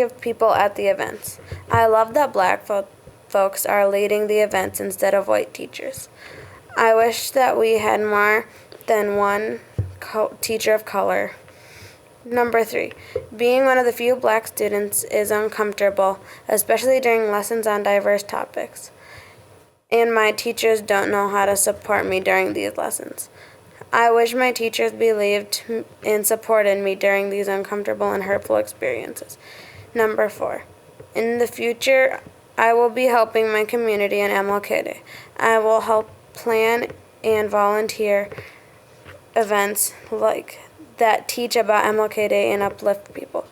Speaker 17: of people at the events. I love that black folks are leading the events instead of white teachers. I wish that we had more than one teacher of color. Number 3, being one of the few black students is uncomfortable, especially during lessons on diverse topics. And my teachers don't know how to support me during these lessons. I wish my teachers believed and supported me during these uncomfortable and hurtful experiences. Number 4, in the future, I will be helping my community in MLK Day. I will help plan and volunteer events like that teach about MLK Day and uplift people.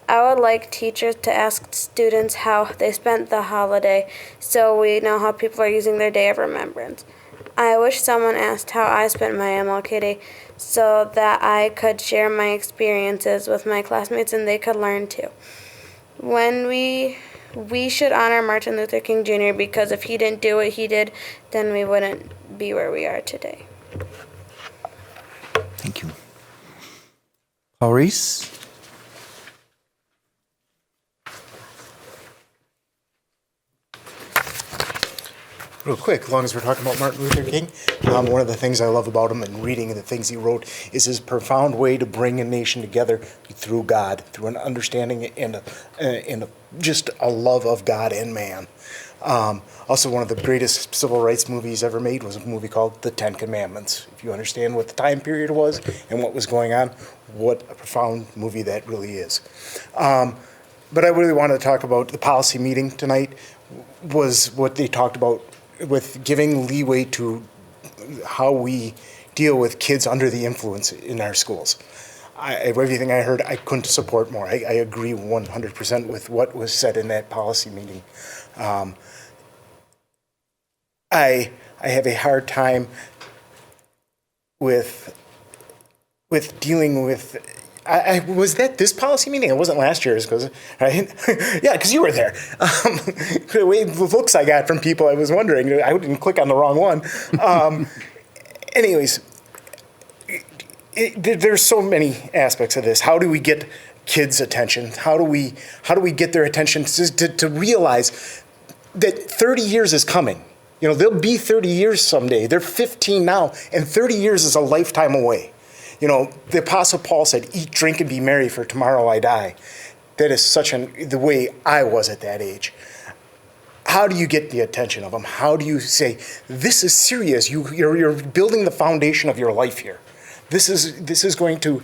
Speaker 17: I would like teachers to ask students how they spent the holiday so we know how people are using their day of remembrance. I wish someone asked how I spent my MLK Day so that I could share my experiences with my classmates and they could learn too. When we should honor Martin Luther King Jr. because if he didn't do what he did, then we wouldn't be where we are today.
Speaker 1: Thank you. Paul Reese?
Speaker 18: Real quick, as long as we're talking about Martin Luther King, one of the things I love about him and reading the things he wrote is his profound way to bring a nation together through God, through an understanding and just a love of God and man. Also, one of the greatest civil rights movies ever made was a movie called The Ten Commandments. If you understand what the time period was and what was going on, what a profound movie that really is. But I really wanted to talk about the policy meeting tonight, was what they talked about with giving leeway to how we deal with kids under the influence in our schools. Everything I heard, I couldn't support more. I agree 100% with what was said in that policy meeting. I have a hard time with dealing with. Was that this policy meeting? It wasn't last year's, because right? Yeah, because you were there. The looks I got from people, I was wondering. I didn't click on the wrong one. Anyways, there's so many aspects of this. How do we get kids' attention? How do we get their attention to realize that 30 years is coming? You know, they'll be 30 years someday. They're 15 now, and 30 years is a lifetime away. You know, the Apostle Paul said, "Eat, drink, and be merry, for tomorrow I die." That is the way I was at that age. How do you get the attention of them? How do you say, this is serious? You're building the foundation of your life here. This is going to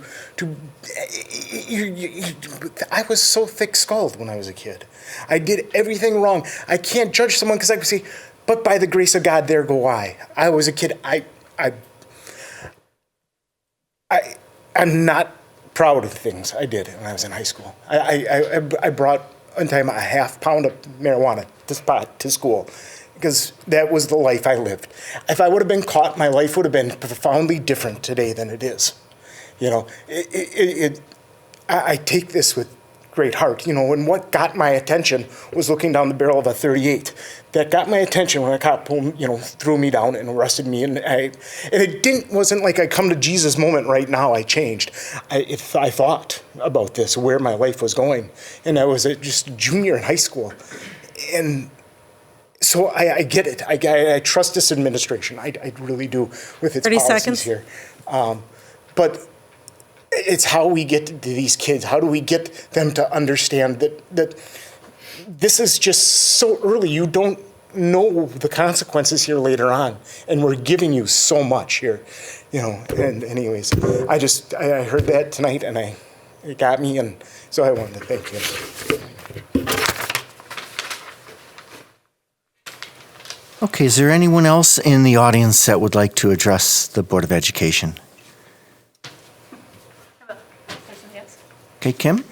Speaker 18: I was so thick-skulled when I was a kid. I did everything wrong. I can't judge someone because I could say, but by the grace of God, there go I. I was a kid. I'm not proud of things I did when I was in high school. I brought one time a half pound of marijuana to school because that was the life I lived. If I would have been caught, my life would have been profoundly different today than it is. You know, I take this with great heart. You know, and what got my attention was looking down the barrel of a .38. That got my attention when a cop threw me down and arrested me. And it wasn't like I come to Jesus moment right now. I changed. I thought about this, where my life was going, and I was just a junior in high school, and so I get it. I trust this administration. I really do with its
Speaker 3: 30
Speaker 18: policies
Speaker 3: seconds.
Speaker 18: here. But it's how we get to these kids. How do we get them to understand that this is just so early? You don't know the consequences here later on, and we're giving you so much here, you know. And anyways, I heard that tonight, and it got me, and so I wanted to thank you.
Speaker 1: Okay, is there anyone else in the audience that would like to address the Board of Education? Okay, Kim?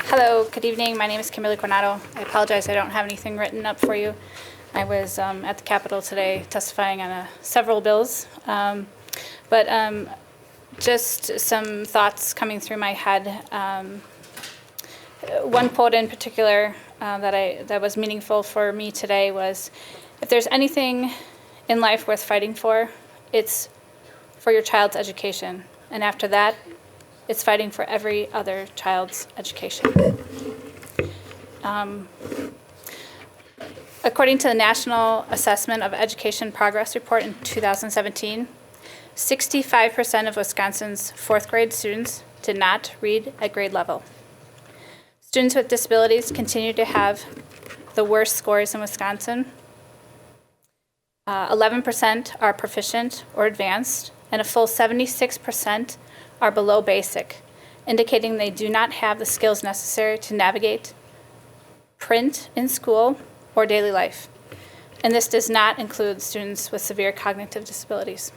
Speaker 19: Hello, good evening. My name is Kimberly Coronado. I apologize, I don't have anything written up for you. I was at the Capitol today testifying on several bills. Just some thoughts coming through my head. One quote in particular that was meaningful for me today was, if there's anything in life worth fighting for, it's for your child's education. And after that, it's fighting for every other child's education. According to the National Assessment of Education Progress Report in 2017, 65% of Wisconsin's fourth grade students did not read at grade level. Students with disabilities continue to have the worst scores in Wisconsin. 11% are proficient or advanced, and a full 76% are below basic, indicating they do not have the skills necessary to navigate print in school or daily life. And this does not include students with severe cognitive disabilities.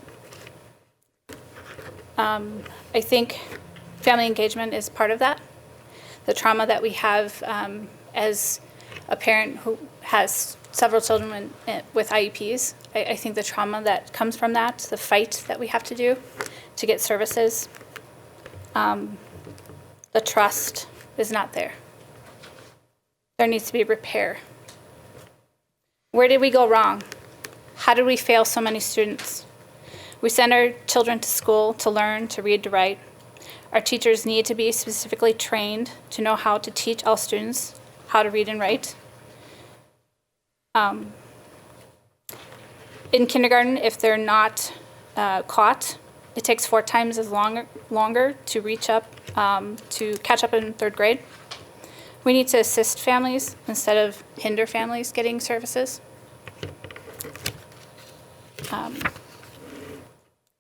Speaker 19: I think family engagement is part of that. The trauma that we have as a parent who has several children with IEPs, I think the trauma that comes from that, the fight that we have to do to get services, the trust is not there. There needs to be repair. Where did we go wrong? How did we fail so many students? We send our children to school to learn, to read, to write. Our teachers need to be specifically trained to know how to teach all students how to read and write. In kindergarten, if they're not caught, it takes 4 times as longer to reach up, to catch up in 3rd grade. We need to assist families instead of hinder families getting services.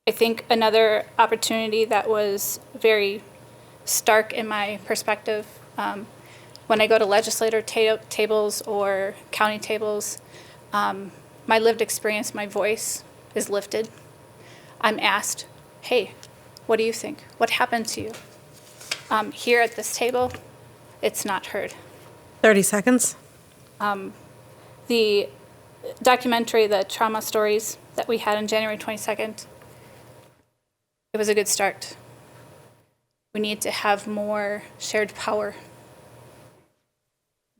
Speaker 19: I think another opportunity that was very stark in my perspective, when I go to legislator tables or county tables, my lived experience, my voice is lifted. I'm asked, hey, what do you think? What happened to you? Here at this table, it's not heard.
Speaker 3: 30 seconds.
Speaker 19: The documentary, the trauma stories that we had on January 22nd, it was a good start. We need to have more shared power,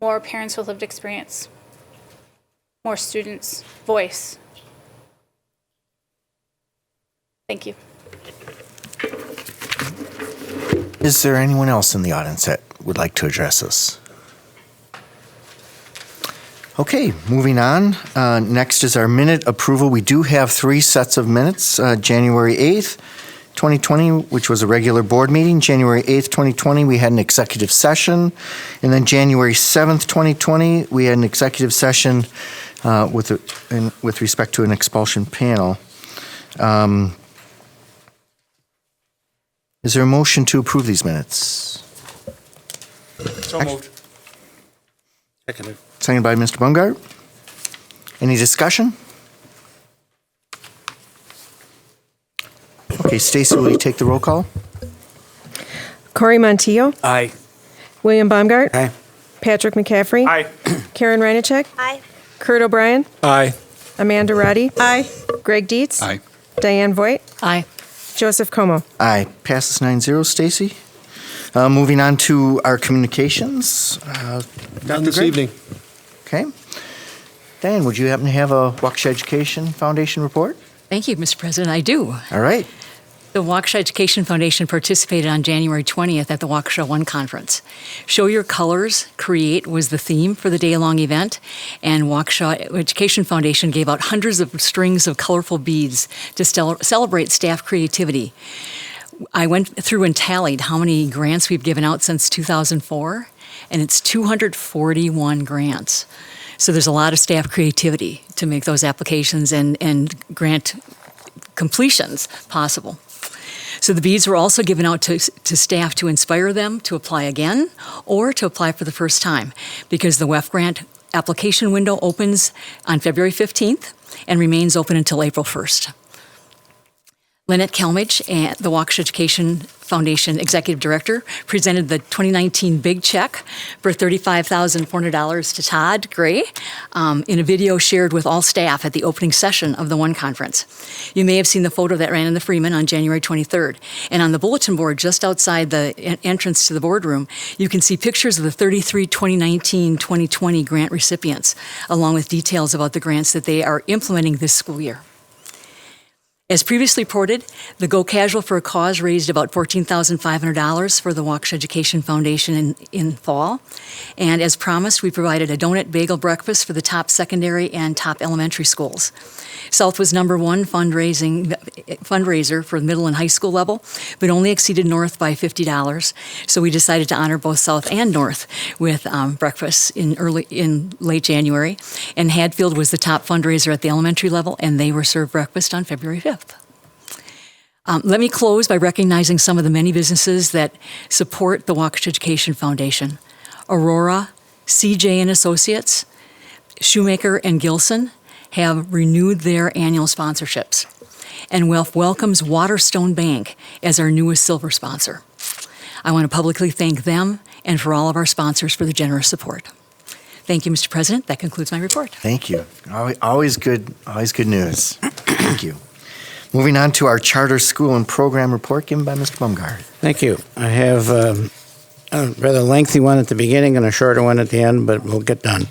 Speaker 19: more parents with lived experience, more students' voice. Thank you.
Speaker 1: Is there anyone else in the audience that would like to address us? Okay, moving on. Next is our minute approval. We do have 3 sets of minutes. January 8th, 2020, which was a regular board meeting. January 8th, 2020, we had an executive session. And then January 7th, 2020, we had an executive session with respect to an expulsion panel. Is there a motion to approve these minutes?
Speaker 6: So moved.
Speaker 5: Seconded.
Speaker 1: Seconded by Mr. Bungart. Any discussion? Okay, Stacy, will you take the roll call?
Speaker 3: Corey Montillo.
Speaker 7: Aye.
Speaker 3: William Baumgart.
Speaker 5: Aye.
Speaker 3: Patrick McCaffrey.
Speaker 6: Aye.
Speaker 3: Karen Reinacek.
Speaker 8: Aye.
Speaker 3: Kurt O'Brien.
Speaker 6: Aye.
Speaker 3: Amanda Roddy.
Speaker 15: Aye.
Speaker 3: Greg Dietz.
Speaker 6: Aye.
Speaker 3: Diane Voigt.
Speaker 20: Aye.
Speaker 3: Joseph Como.
Speaker 1: Aye. Passes 9-0, Stacy. Moving on to our communications.
Speaker 6: Done this evening.
Speaker 1: Okay. Diane, would you happen to have a Waukesha Education Foundation report?
Speaker 20: Thank you, Mr. President. I do.
Speaker 1: All right.
Speaker 20: The Waukesha Education Foundation participated on January 20th at the Waukesha One Conference. Show Your Colors, Create was the theme for the day-long event, and Waukesha Education Foundation gave out hundreds of strings of colorful beads to celebrate staff creativity. I went through and tallied how many grants we've given out since 2004, and it's 241 grants. So there's a lot of staff creativity to make those applications and grant completions possible. So the beads were also given out to staff to inspire them to apply again or to apply for the first time, because the WEF grant application window opens on February 15th and remains open until April 1st. Lynette Kelmich, the Waukesha Education Foundation Executive Director, presented the 2019 Big Check for $35,400 to Todd Gray in a video shared with all staff at the opening session of the One Conference. You may have seen the photo that ran in the Freeman on January 23rd. And on the bulletin board just outside the entrance to the boardroom, you can see pictures of the 33 2019-2020 grant recipients, along with details about the grants that they are implementing this school year. As previously reported, the Go Casual for a Cause raised about $14,500 for the Waukesha Education Foundation in fall. And as promised, we provided a donut bagel breakfast for the top secondary and top elementary schools. South was #1 fundraiser for middle and high school level, but only exceeded North by $50. So we decided to honor both South and North with breakfast in late January. And Hadfield was the top fundraiser at the elementary level, and they were served breakfast on February 5th. Let me close by recognizing some of the many businesses that support the Waukesha Education Foundation. Aurora, CJ and Associates, Shoemaker and Gilson have renewed their annual sponsorships. And welcomes Waterstone Bank as our newest silver sponsor. I want to publicly thank them and for all of our sponsors for the generous support. Thank you, Mr. President. That concludes my report.
Speaker 1: Thank you. Always good news. Thank you. Moving on to our charter school and program report given by Mr. Bumgard.
Speaker 5: Thank you. I have a rather lengthy one at the beginning and a shorter one at the end, but we'll get done.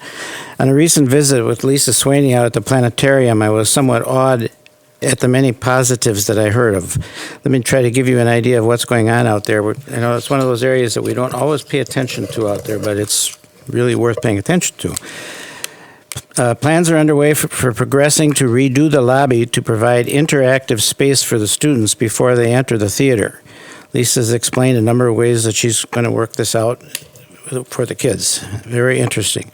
Speaker 5: On a recent visit with Lisa Swaney out at the Planetarium, I was somewhat awed at the many positives that I heard of. Let me try to give you an idea of what's going on out there. I know it's one of those areas that we don't always pay attention to out there, but it's really worth paying attention to. Plans are underway for progressing to redo the lobby to provide interactive space for the students before they enter the theater. Lisa's explained a number of ways that she's going to work this out for the kids. Very interesting.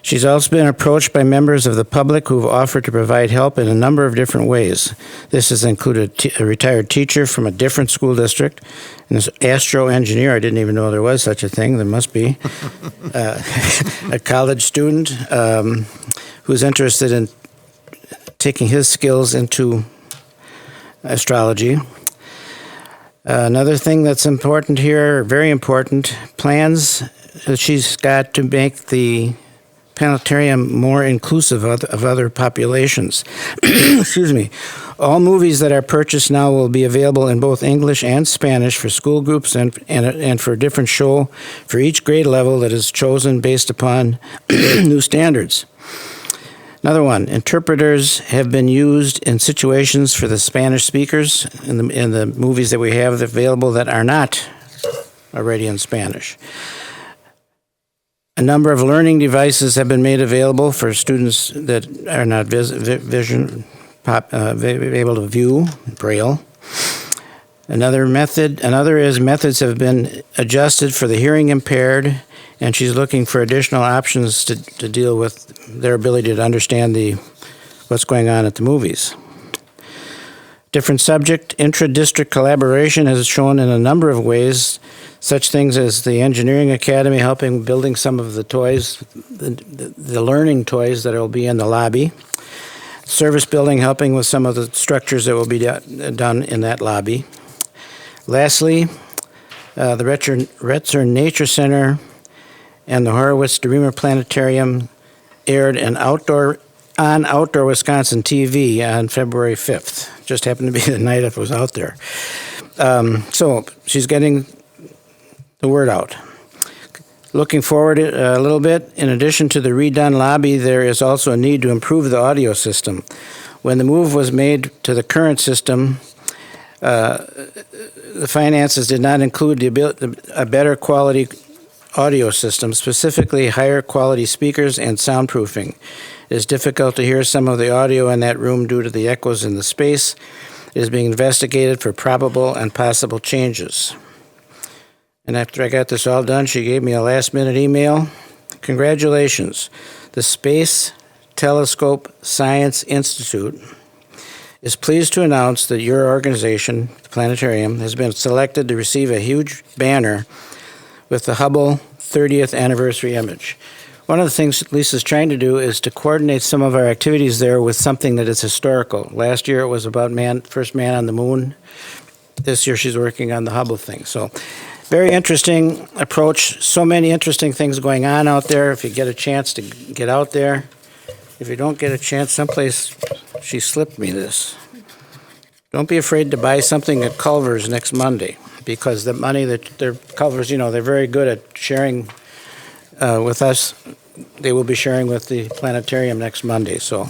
Speaker 5: She's also been approached by members of the public who've offered to provide help in a number of different ways. This has included a retired teacher from a different school district, an astro engineer. I didn't even know there was such a thing. There must be. A college student who's interested in taking his skills into astrology. Another thing that's important here, very important, plans that she's got to make the Planetarium more inclusive of other populations. Excuse me. All movies that are purchased now will be available in both English and Spanish for school groups and for a different show for each grade level that is chosen based upon new standards. Another one, interpreters have been used in situations for the Spanish speakers in the movies that we have available that are not already in Spanish. A number of learning devices have been made available for students that are not able to view Braille. Another is methods have been adjusted for the hearing impaired, and she's looking for additional options to deal with their ability to understand what's going on at the movies. Different subject, intra-district collaboration is shown in a number of ways, such things as the Engineering Academy helping building some of the toys, the learning toys that will be in the lobby. Service building helping with some of the structures that will be done in that lobby. Lastly, the Retzer Nature Center and the Horowitz Dreamer Planetarium aired on Outdoor Wisconsin TV on February 5th. Just happened to be the night I was out there. So she's getting the word out. Looking forward a little bit, in addition to the redone lobby, there is also a need to improve the audio system. When the move was made to the current system, the finances did not include a better quality audio system, specifically higher quality speakers and soundproofing. It is difficult to hear some of the audio in that room due to the echoes in the space. It is being investigated for probable and possible changes. And after I got this all done, she gave me a last-minute email. Congratulations. The Space Telescope Science Institute is pleased to announce that your organization, the Planetarium, has been selected to receive a huge banner with the Hubble 30th anniversary image. One of the things Lisa's trying to do is to coordinate some of our activities there with something that is historical. Last year it was about first man on the moon. This year she's working on the Hubble thing. So very interesting approach. So many interesting things going on out there. If you get a chance to get out there. If you don't get a chance, someplace, she slipped me this. Don't be afraid to buy something at Culver's next Monday, because the money that Culver's, they're very good at sharing with us. They will be sharing with the Planetarium next Monday. So,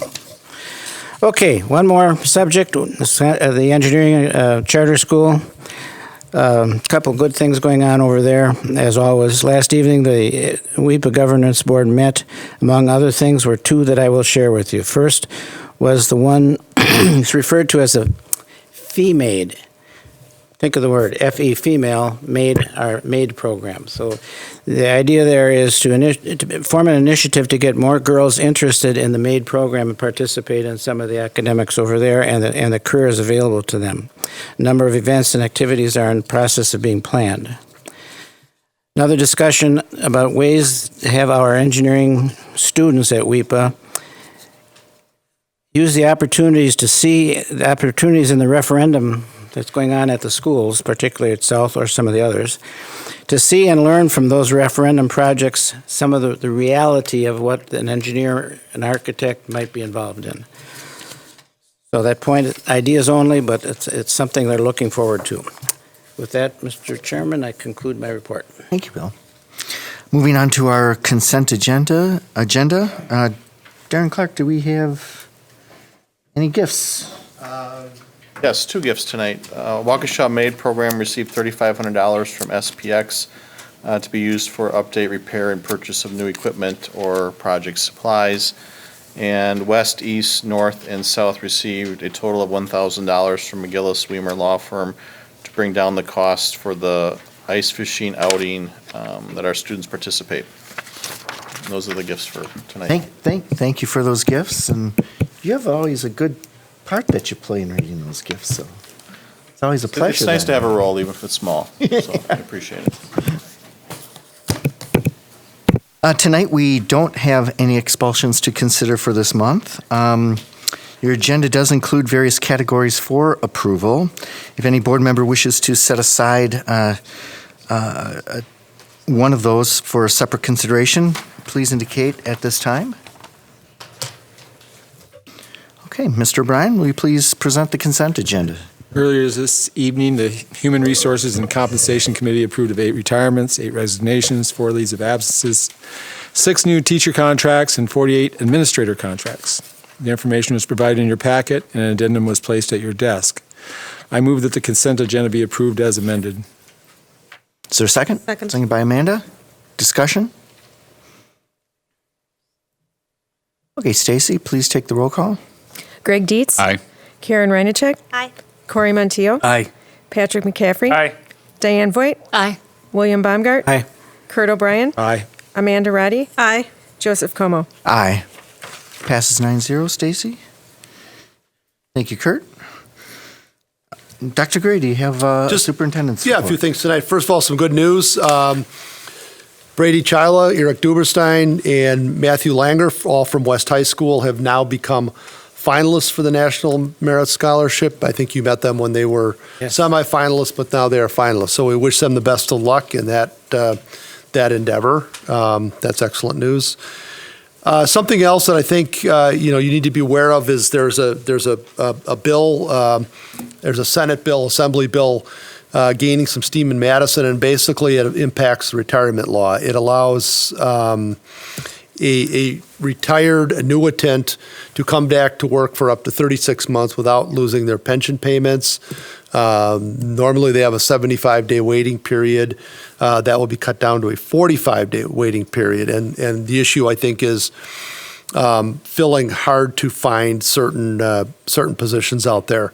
Speaker 5: okay, one more subject, the engineering charter school. A couple good things going on over there, as always. Last evening, the WIPA Governance Board met. Among other things were two that I will share with you. First was the one it's referred to as a FEMAID. Think of the word, F-E, female, MAID program. So the idea there is to form an initiative to get more girls interested in the MAID program and participate in some of the academics over there and the careers available to them. A number of events and activities are in the process of being planned. Another discussion about ways to have our engineering students at WIPA use the opportunities to see the opportunities in the referendum that's going on at the schools, particularly at South or some of the others, to see and learn from those referendum projects some of the reality of what an engineer, an architect might be involved in. So that point, ideas only, but it's something they're looking forward to. With that, Mr. Chairman, I conclude my report.
Speaker 1: Thank you, Bill. Moving on to our consent agenda. Darren Clark, do we have any gifts?
Speaker 6: Yes, two gifts tonight. Waukesha MAID program received $3,500 from SPX to be used for update, repair, and purchase of new equipment or project supplies. And West, East, North, and South received a total of $1,000 from McGillis Weimer Law Firm to bring down the cost for the ice fishing outing that our students participate. And those are the gifts for tonight.
Speaker 1: Thank you for those gifts, and you have always a good part that you play in reading those gifts, so it's always a pleasure.
Speaker 6: It's nice to
Speaker 1: then.
Speaker 6: have a role, even if it's small, so I appreciate it.
Speaker 1: Tonight, we don't have any expulsions to consider for this month. Your agenda does include various categories for approval. If any board member wishes to set aside one of those for a separate consideration, please indicate at this time. Okay, Mr. Bryan, will you please present the consent agenda?
Speaker 21: Earlier this evening, the Human Resources and Compensation Committee approved of 8 retirements, 8 resignations, 4 leaves of absences, 6 new teacher contracts, and 48 administrator contracts. The information was provided in your packet, and an addendum was placed at your desk. I move that the consent agenda be approved as amended.
Speaker 1: Is there a second?
Speaker 3: Second.
Speaker 1: Second by Amanda. Discussion? Okay, Stacy, please take the roll call.
Speaker 3: Greg Dietz.
Speaker 21: Aye.
Speaker 3: Karen Reinacek.
Speaker 8: Aye.
Speaker 3: Corey Montijo.
Speaker 7: Aye.
Speaker 3: Patrick McCaffrey.
Speaker 21: Aye.
Speaker 3: Diane Voigt.
Speaker 20: Aye.
Speaker 3: William Baumgart.
Speaker 5: Aye.
Speaker 3: Kurt O'Brien.
Speaker 21: Aye.
Speaker 3: Amanda Roddy. Aye. Joseph Como.
Speaker 1: Aye. Passes 9-0. Stacy? Thank you, Kurt. Dr. Gray, do you have superintendent's
Speaker 22: Yeah, a
Speaker 1: report?
Speaker 22: few things tonight. First of all, some good news. Brady Chyla, Eric Duberstein, and Matthew Langer, all from West High School, have now become finalists for the National Merit Scholarship. I think you met them when they were semifinalists, but now they are finalists. So we wish them the best of luck in that endeavor. That's excellent news. Something else that I think you need to be aware of is there's a bill, there's a Senate bill, Assembly bill gaining some steam in Madison, and basically it impacts the retirement law. It allows a retired annuitant to come back to work for up to 36 months without losing their pension payments. Normally they have a 75-day waiting period. That will be cut down to a 45-day waiting period. And the issue, I think, is filling hard to find certain positions out there.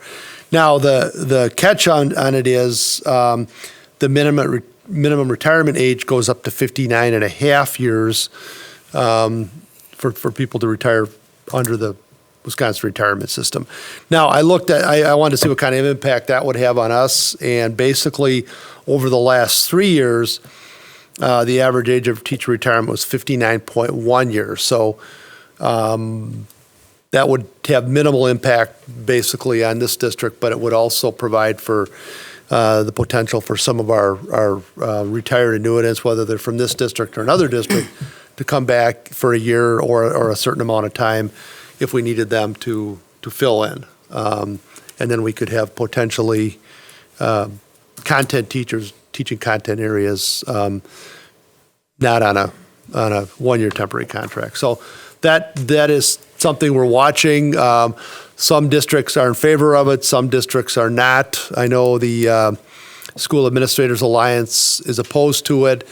Speaker 22: Now, the catch on it is the minimum retirement age goes up to 59 and a half years for people to retire under the Wisconsin retirement system. Now, I wanted to see what kind of impact that would have on us, and basically, over the last 3 years, the average age of teacher retirement was 59.1 years. So that would have minimal impact, basically, on this district, but it would also provide for the potential for some of our retired annuitants, whether they're from this district or another district, to come back for a year or a certain amount of time if we needed them to fill in. And then we could have potentially content teachers teaching content areas not on a 1-year temporary contract. So that is something we're watching. Some districts are in favor of it, some districts are not. I know the School Administrators Alliance is opposed to it,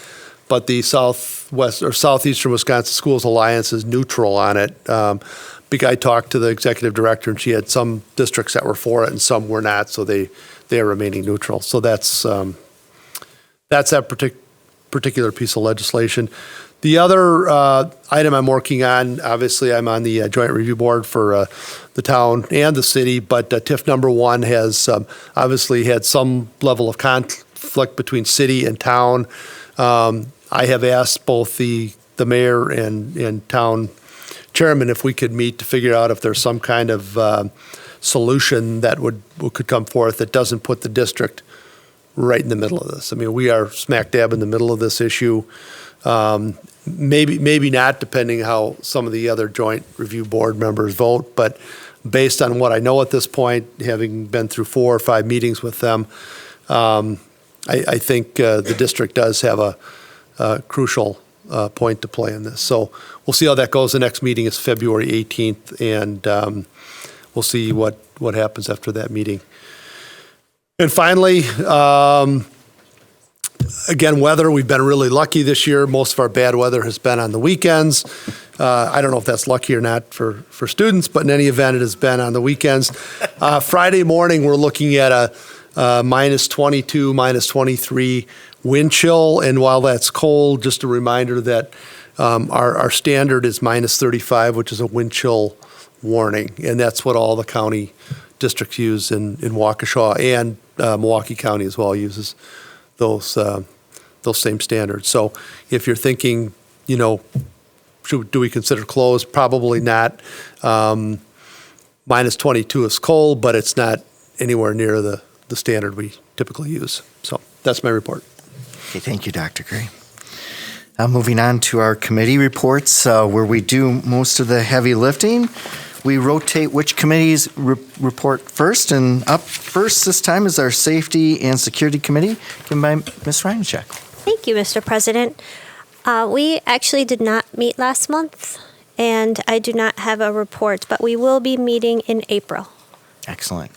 Speaker 22: but the Southeastern Wisconsin Schools Alliance is neutral on it. I talked to the executive director, and she had some districts that were for it and some were not, so they are remaining neutral. So that's that particular piece of legislation. The other item I'm working on, obviously I'm on the Joint Review Board for the town and the city, but TIF number 1 has obviously had some level of conflict between city and town. I have asked both the mayor and town chairman if we could meet to figure out if there's some kind of solution that could come forth that doesn't put the district right in the middle of this. I mean, we are smack dab in the middle of this issue. Maybe not, depending how some of the other Joint Review Board members vote, but based on what I know at this point, having been through 4 or 5 meetings with them, I think the district does have a crucial point to play in this. So we'll see how that goes. The next meeting is February 18th, and we'll see what happens after that meeting. And finally, again, weather. We've been really lucky this year. Most of our bad weather has been on the weekends. I don't know if that's lucky or not for students, but in any event, it has been on the weekends. Friday morning, we're looking at minus 22, minus 23 wind chill. And while that's cold, just a reminder that our standard is minus 35, which is a wind chill warning. And that's what all the county districts use in Waukesha, and Milwaukee County as well uses those same standards. So if you're thinking, do we consider closed? Probably not. Minus 22 is cold, but it's not anywhere near the standard we typically use. So that's my report.
Speaker 1: Okay, thank you, Dr. Gray. Moving on to our committee reports, where we do most of the heavy lifting. We rotate which committees report first, and up first this time is our Safety and Security Committee, given by Ms. Reinachek.
Speaker 8: Thank you, Mr. President. We actually did not meet last month, and I do not have a report, but we will be meeting in April.
Speaker 1: Excellent.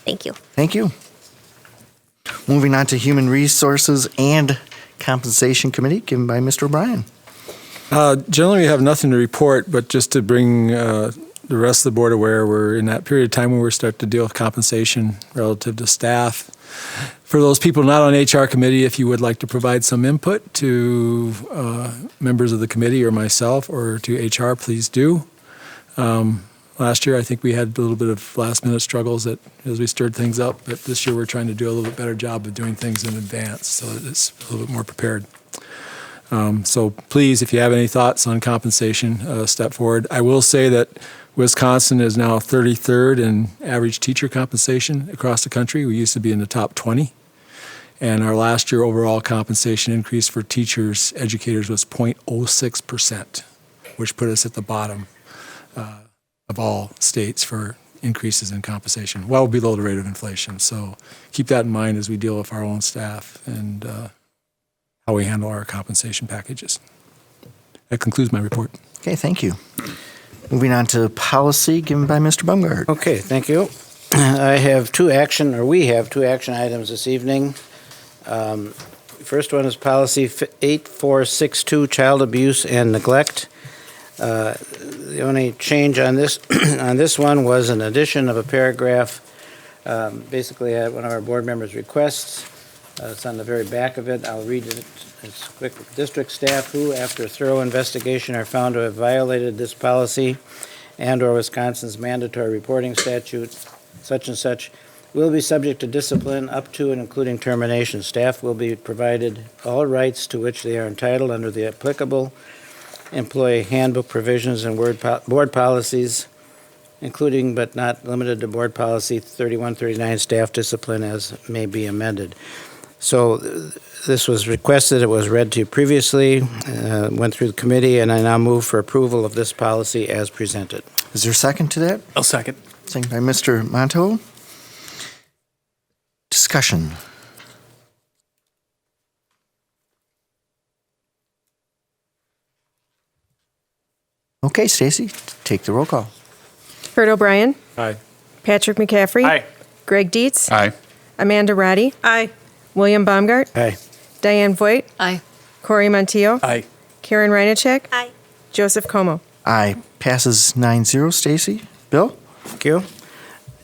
Speaker 8: Thank you.
Speaker 1: Thank you. Moving on to Human Resources and Compensation Committee, given by Mr. O'Brien.
Speaker 21: Generally, we have nothing to report, but just to bring the rest of the board aware, we're in that period of time when we're starting to deal with compensation relative to staff. For those people not on HR committee, if you would like to provide some input to members of the committee or myself or to HR, please do. Last year, I think we had a little bit of last-minute struggles as we stirred things up, but this year we're trying to do a little bit better job of doing things in advance so that it's a little bit more prepared. So please, if you have any thoughts on compensation, step forward. I will say that Wisconsin is now 33rd in average teacher compensation across the country. We used to be in the top 20. And our last year overall compensation increase for teachers, educators, was 0.06%, which put us at the bottom of all states for increases in compensation, well below the rate of inflation. So keep that in mind as we deal with our own staff and how we handle our compensation packages. That concludes my report.
Speaker 1: Okay, thank you. Moving on to policy, given by Mr. Baumgart.
Speaker 5: Okay, thank you. We have two action items this evening. First one is policy 8462, child abuse and neglect. The only change on this on this one was an addition of a paragraph, basically at one of our board members' requests. It's on the very back of it. I'll read it. It's quick. District staff who, after thorough investigation, are found to have violated this policy and/or Wisconsin's mandatory reporting statute, such and such, will be subject to discipline up to and including termination. Staff will be provided all rights to which they are entitled under the applicable employee handbook provisions and board policies, including but not limited to board policy 3139, staff discipline as may be amended. So this was requested, it was read to you previously, went through the committee, and I now move for approval of this policy as presented.
Speaker 1: Is there a second to that?
Speaker 7: I'll second.
Speaker 1: Second by Mr. Monto. Discussion. Okay, Stacy, take the roll call.
Speaker 3: Kurt O'Brien.
Speaker 21: Aye.
Speaker 3: Patrick McCaffrey.
Speaker 7: Aye.
Speaker 3: Greg Dietz.
Speaker 11: Aye.
Speaker 3: Amanda Roddy.
Speaker 9: Aye.
Speaker 3: William Baumgart.
Speaker 5: Aye.
Speaker 3: Diane Voigt.
Speaker 20: Aye.
Speaker 3: Corey Montijo.
Speaker 7: Aye.
Speaker 3: Karen Reinachek.
Speaker 8: Aye.
Speaker 3: Joseph Como.
Speaker 1: Aye. Passes 9-0. Stacy? Bill?
Speaker 5: Thank you.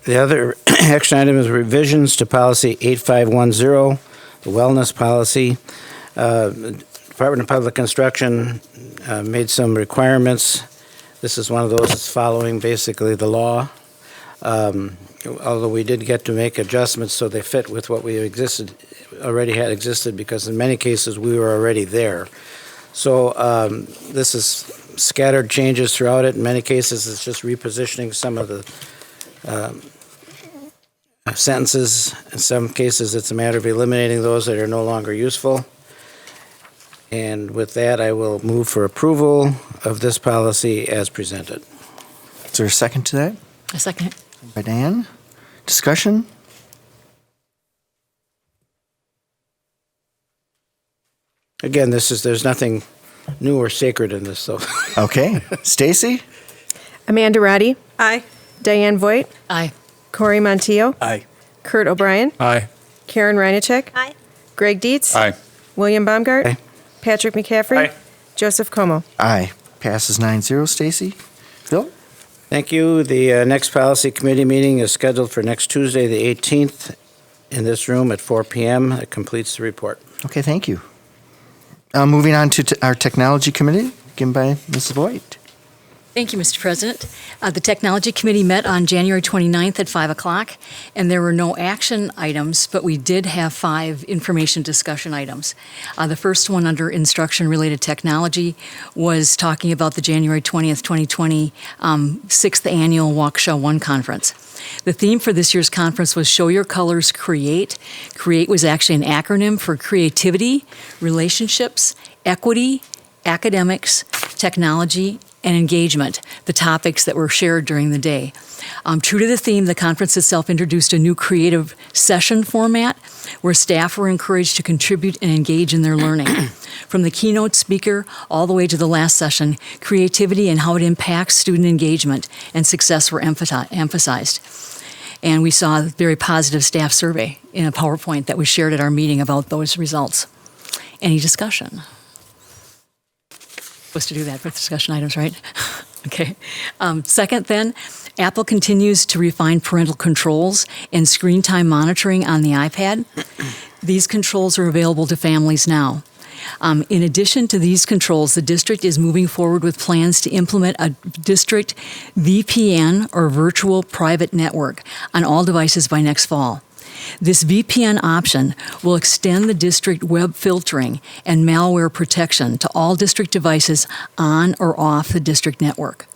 Speaker 5: The other action item is revisions to policy 8510, the wellness policy. The Department of Public Instruction made some requirements. This is one of those that's following basically the law. Although we did get to make adjustments so they fit with what we already had existed, because in many cases we were already there. So this is scattered changes throughout it. In many cases it's just repositioning some of the sentences. In some cases it's a matter of eliminating those that are no longer useful. And with that, I will move for approval of this policy as presented.
Speaker 1: Is there a second to that?
Speaker 20: A second.
Speaker 1: By Dan. Discussion?
Speaker 5: Again, there's nothing new or sacred in this, so.
Speaker 1: Okay. Stacy?
Speaker 3: Amanda Roddy.
Speaker 9: Aye.
Speaker 3: Diane Voigt.
Speaker 20: Aye.
Speaker 3: Corey Montijo.
Speaker 7: Aye.
Speaker 3: Kurt O'Brien.
Speaker 21: Aye.
Speaker 3: Karen Reinachek.
Speaker 8: Aye.
Speaker 3: Greg Dietz.
Speaker 11: Aye.
Speaker 3: William Baumgart.
Speaker 5: Aye.
Speaker 3: Patrick McCaffrey.
Speaker 7: Aye.
Speaker 3: Joseph Como.
Speaker 1: Aye. Passes 9-0. Stacy? Bill?
Speaker 5: Thank you. The next policy committee meeting is scheduled for next Tuesday, the 18th, in this room at 4 p.m. That completes the report.
Speaker 1: Okay, thank you. Moving on to our technology committee, given by Mrs. Voigt.
Speaker 20: Thank you, Mr. President. The Technology Committee met on January 29th at 5 o'clock, and there were no action items, but we did have 5 information discussion items. The first one under instruction-related technology was talking about the January 20th, 2020 6th Annual Waukesha 1 Conference. The theme for this year's conference was Show Your Colors, Create. Create was actually an acronym for creativity, relationships, equity, academics, technology, and engagement, the topics that were shared during the day. True to the theme, the conference itself introduced a new creative session format where staff were encouraged to contribute and engage in their learning. From the keynote speaker all the way to the last session, creativity and how it impacts student engagement and success were emphasized. And we saw a very positive staff survey in a PowerPoint that was shared at our meeting about those results. Any discussion? Supposed to do that for discussion items, right? Okay. Second, then, Apple continues to refine parental controls and screen time monitoring on the iPad. These controls are available to families now. In addition to these controls, the district is moving forward with plans to implement a district VPN, or virtual private network, on all devices by next fall. This VPN option will extend the district web filtering and malware protection to all district devices on or off the district network.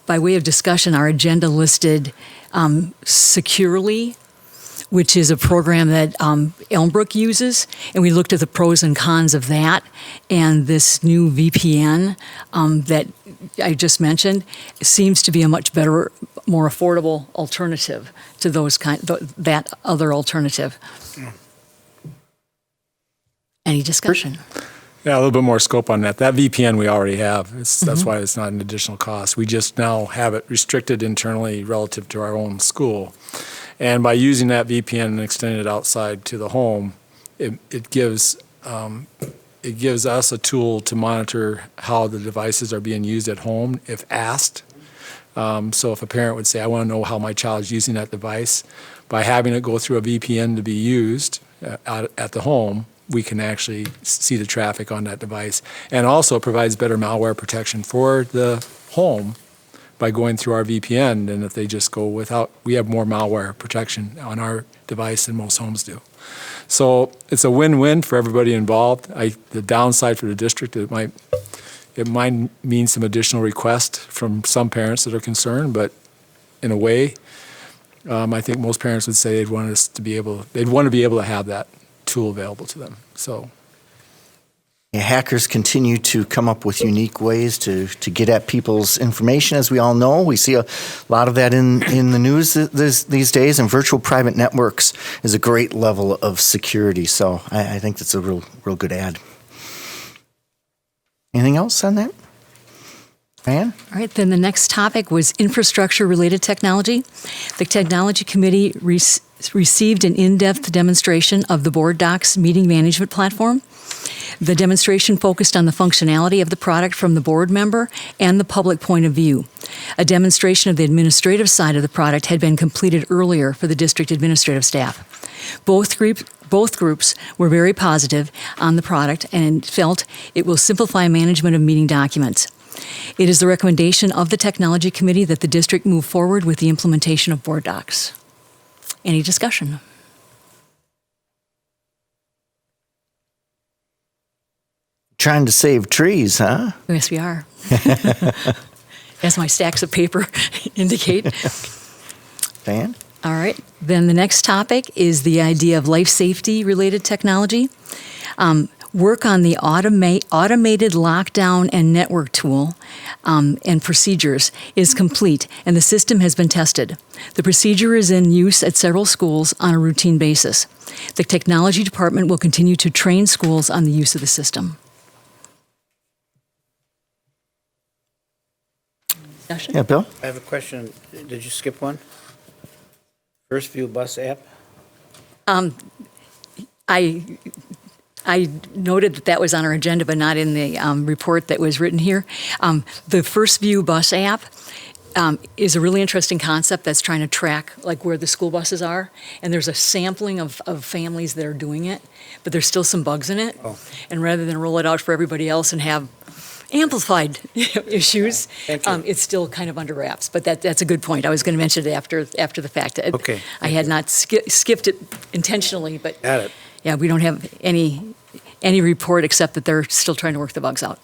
Speaker 20: By way of discussion, our agenda listed Securely, which is a program that Elmbrook uses, and we looked at the pros and cons of that, and this new VPN that I just mentioned seems to be a much better, more affordable alternative to that other alternative. Any discussion?
Speaker 21: Yeah, a little bit more scope on that. That VPN we already have. That's why it's not an additional cost. We just now have it restricted internally relative to our own school. And by using that VPN and extending it outside to the home, it gives us a tool to monitor how the devices are being used at home if asked. So if a parent would say, I want to know how my child is using that device, by having it go through a VPN to be used at the home, we can actually see the traffic on that device. And also provides better malware protection for the home by going through our VPN than if they just go without. We have more malware protection on our device than most homes do. So it's a win-win for everybody involved. The downside for the district, it might mean some additional requests from some parents that are concerned, but in a way, I think most parents would say they'd want to be able to have that tool available to them. So.
Speaker 1: Yeah, hackers continue to come up with unique ways to get at people's information, as we all know. We see a lot of that in the news these days, and virtual private networks is a great level of security. So I think that's a real good ad. Anything else on that? Diane? All
Speaker 20: right, then the next topic was infrastructure-related technology. The Technology Committee received an in-depth demonstration of the Board Docs meeting management platform. The demonstration focused on the functionality of the product from the board member and the public point of view. A demonstration of the administrative side of the product had been completed earlier for the district administrative staff. Both groups were very positive on the product and felt it will simplify management of meeting documents. It is the recommendation of the Technology Committee that the district move forward with the implementation of Board Docs. Any discussion?
Speaker 1: Trying to save trees, huh?
Speaker 20: Yes, we are. As my stacks of paper indicate.
Speaker 1: Diane?
Speaker 20: All right. Then the next topic is the idea of life safety related technology. Work on the automated lockdown and network tool and procedures is complete, and the system has been tested. The procedure is in use at several schools on a routine basis. The technology department will continue to train schools on the use of the system.
Speaker 1: Yeah, Bill?
Speaker 5: I have a question. Did you skip one? First View Bus app?
Speaker 20: I noted that was on our agenda, but not in the report that was written here. The First View Bus app is a really interesting concept that's trying to track like where the school buses are. And there's a sampling of families that are doing it, but there's still some bugs in it.
Speaker 5: Oh.
Speaker 20: And rather than roll it out for everybody else and have amplified issues,
Speaker 5: Thank you.
Speaker 20: it's still kind of under wraps. But that's a good point. I was going to mention it after the fact.
Speaker 5: Okay.
Speaker 20: I had not skipped it intentionally, but
Speaker 5: Got it.
Speaker 20: yeah, we don't have any report except that they're still trying to work the bugs out.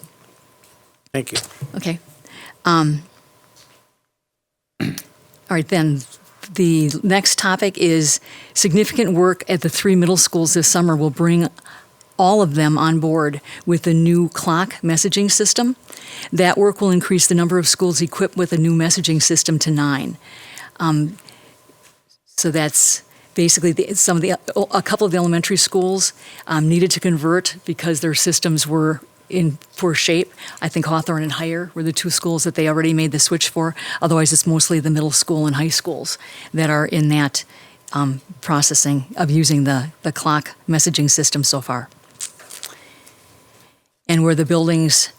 Speaker 5: Thank you.
Speaker 20: Okay. All right, then. The next topic is significant work at the 3 middle schools this summer will bring all of them on board with the new clock messaging system. That work will increase the number of schools equipped with a new messaging system to 9. So that's basically a couple of the elementary schools needed to convert because their systems were in poor shape. I think Hawthorne and Higher were the 2 schools that they already made the switch for. Otherwise, it's mostly the middle school and high schools that are in that processing of using the clock messaging system so far. And where the buildings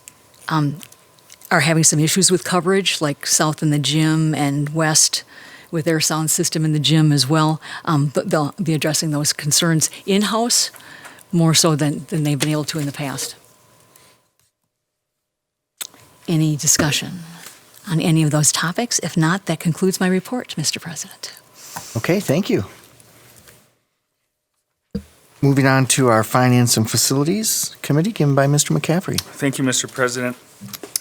Speaker 20: are having some issues with coverage, like south in the gym and west with their sound system in the gym as well, but they'll be addressing those concerns in-house more so than they've been able to in the past. Any discussion on any of those topics? If not, that concludes my report, Mr. President.
Speaker 1: Okay, thank you. Moving on to our Finance and Facilities Committee, given by Mr. McCaffrey.
Speaker 2: Thank you, Mr. President.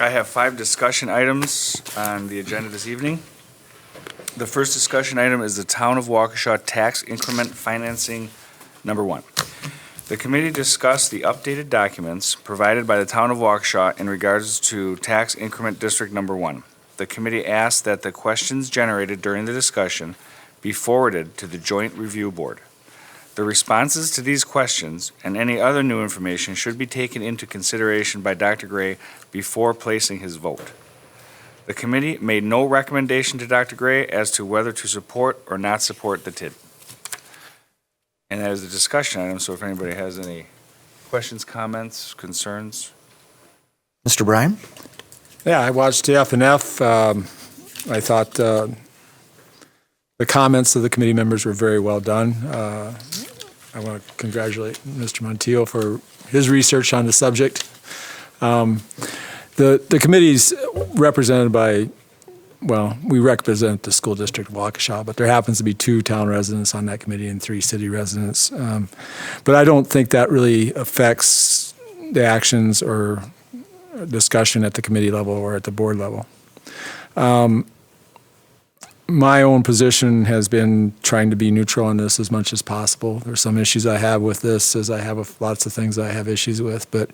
Speaker 2: I have 5 discussion items on the agenda this evening. The first discussion item is the Town of Waukesha Tax Increment Financing Number 1. The committee discussed the updated documents provided by the Town of Waukesha in regards to Tax Increment District Number 1. The committee asked that the questions generated during the discussion be forwarded to the Joint Review Board. The responses to these questions and any other new information should be taken into consideration by Dr. Gray before placing his vote. The committee made no recommendation to Dr. Gray as to whether to support or not support the TID. And that is a discussion item, so if anybody has any questions, comments, concerns.
Speaker 1: Mr. Bryan?
Speaker 21: Yeah, I watched the F&F. I thought the comments of the committee members were very well done. I want to congratulate Mr. Montiel for his research on the subject. The committee's represented by, well, we represent the school district of Waukesha, but there happens to be 2 town residents on that committee and 3 city residents. But I don't think that really affects the actions or discussion at the committee level or at the board level. My own position has been trying to be neutral on this as much as possible. There's some issues I have with this, as I have lots of things I have issues with, but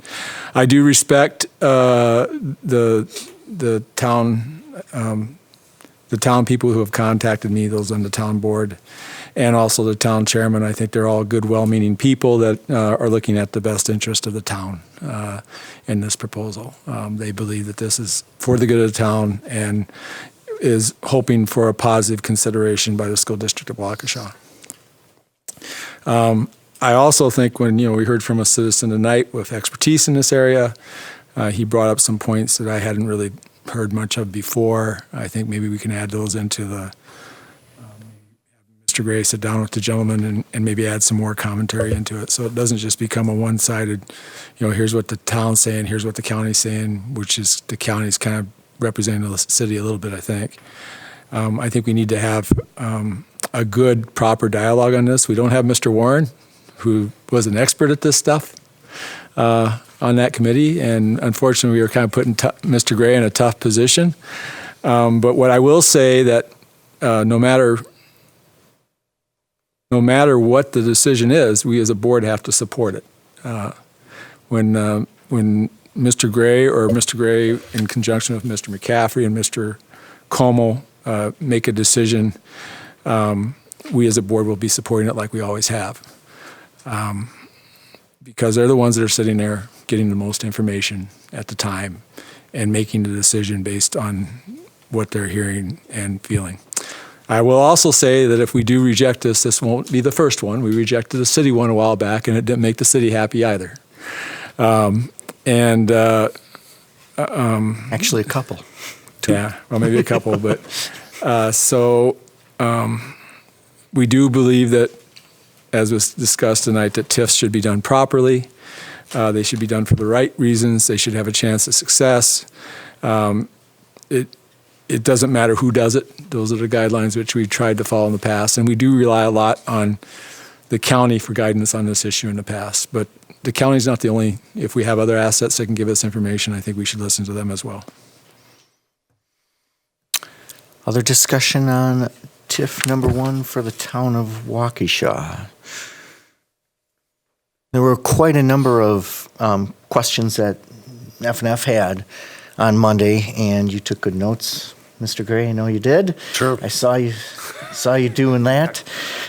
Speaker 21: I do respect the town people who have contacted me, those on the town board, and also the town chairman. I think they're all good, well-meaning people that are looking at the best interest of the town in this proposal. They believe that this is for the good of the town and is hoping for a positive consideration by the school district of Waukesha. I also think when we heard from a citizen tonight with expertise in this area, he brought up some points that I hadn't really heard much of before. I think maybe we can add those into the Mr. Gray sit down with the gentleman and maybe add some more commentary into it, so it doesn't just become a one-sided, here's what the town's saying, here's what the county's saying, which is the county's kind of representing the city a little bit, I think. I think we need to have a good, proper dialogue on this. We don't have Mr. Warren, who was an expert at this stuff, on that committee, and unfortunately we were kind of putting Mr. Gray in a tough position. But what I will say that no matter what the decision is, we as a board have to support it. When Mr. Gray or Mr. Gray in conjunction with Mr. McCaffrey and Mr. Como make a decision, we as a board will be supporting it like we always have. Because they're the ones that are sitting there getting the most information at the time and making the decision based on what they're hearing and feeling. I will also say that if we do reject this won't be the first one. We rejected the city one a while back, and it didn't make the city happy either.
Speaker 1: Actually, a couple.
Speaker 21: Yeah, well, maybe a couple, but we do believe that, as was discussed tonight, that TIFs should be done properly. They should be done for the right reasons. They should have a chance of success. It doesn't matter who does it. Those are the guidelines which we've tried to follow in the past, and we do rely a lot on the county for guidance on this issue in the past. But the county's not the only. If we have other assets that can give us information, I think we should listen to them as well.
Speaker 1: Other discussion on TIF number 1 for the town of Waukesha? There were quite a number of questions that F&F had on Monday, and you took good notes, Mr. Gray. I know you did.
Speaker 22: Sure.
Speaker 1: I saw you doing that.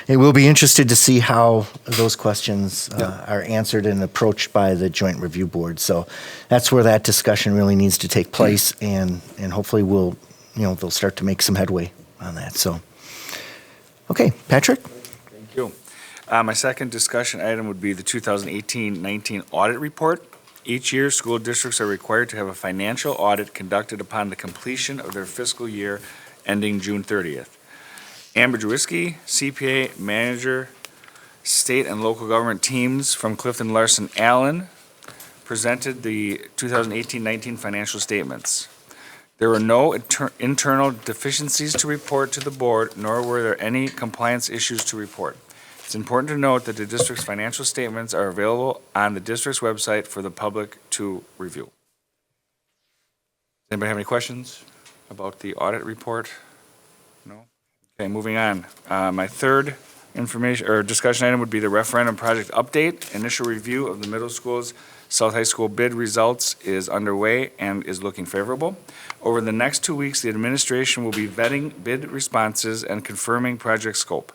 Speaker 1: And we'll be interested to see how those questions are answered and approached by the Joint Review Board. So that's where that discussion really needs to take place, and hopefully they'll start to make some headway on that. So, okay, Patrick?
Speaker 2: Thank you. My second discussion item would be the 2018-19 audit report. Each year, school districts are required to have a financial audit conducted upon the completion of their fiscal year ending June 30th. Amber Drewski, CPA manager, state and local government teams from Clifton Larson Allen, presented the 2018-19 financial statements. There were no internal deficiencies to report to the board, nor were there any compliance issues to report. It's important to note that the district's financial statements are available on the district's website for the public to review. Anybody have any questions about the audit report? No? Okay, moving on. My third discussion item would be the referendum project update. Initial review of the middle school's South High School bid results is underway and is looking favorable. Over the next 2 weeks, the administration will be vetting bid responses and confirming project scope.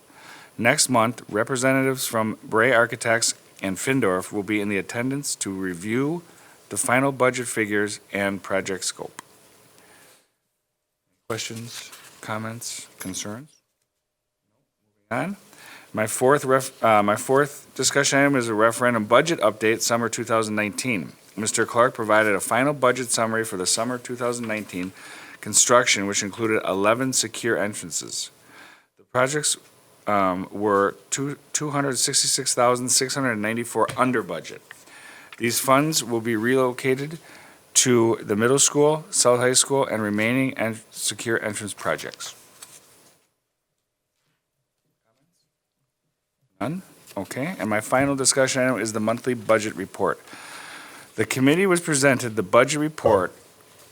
Speaker 2: Next month, representatives from Bray Architects and Findorf will be in the attendance to review the final budget figures and project scope. Questions, comments, concerns? Moving on. My fourth discussion item is a referendum budget update, summer 2019. Mr. Clark provided a final budget summary for the summer 2019 construction, which included 11 secure entrances. The projects were $266,694 under budget. These funds will be relocated to the middle school, South High School, and remaining secure entrance projects. None? Okay, and my final discussion item is the monthly budget report. The committee was presented the budget report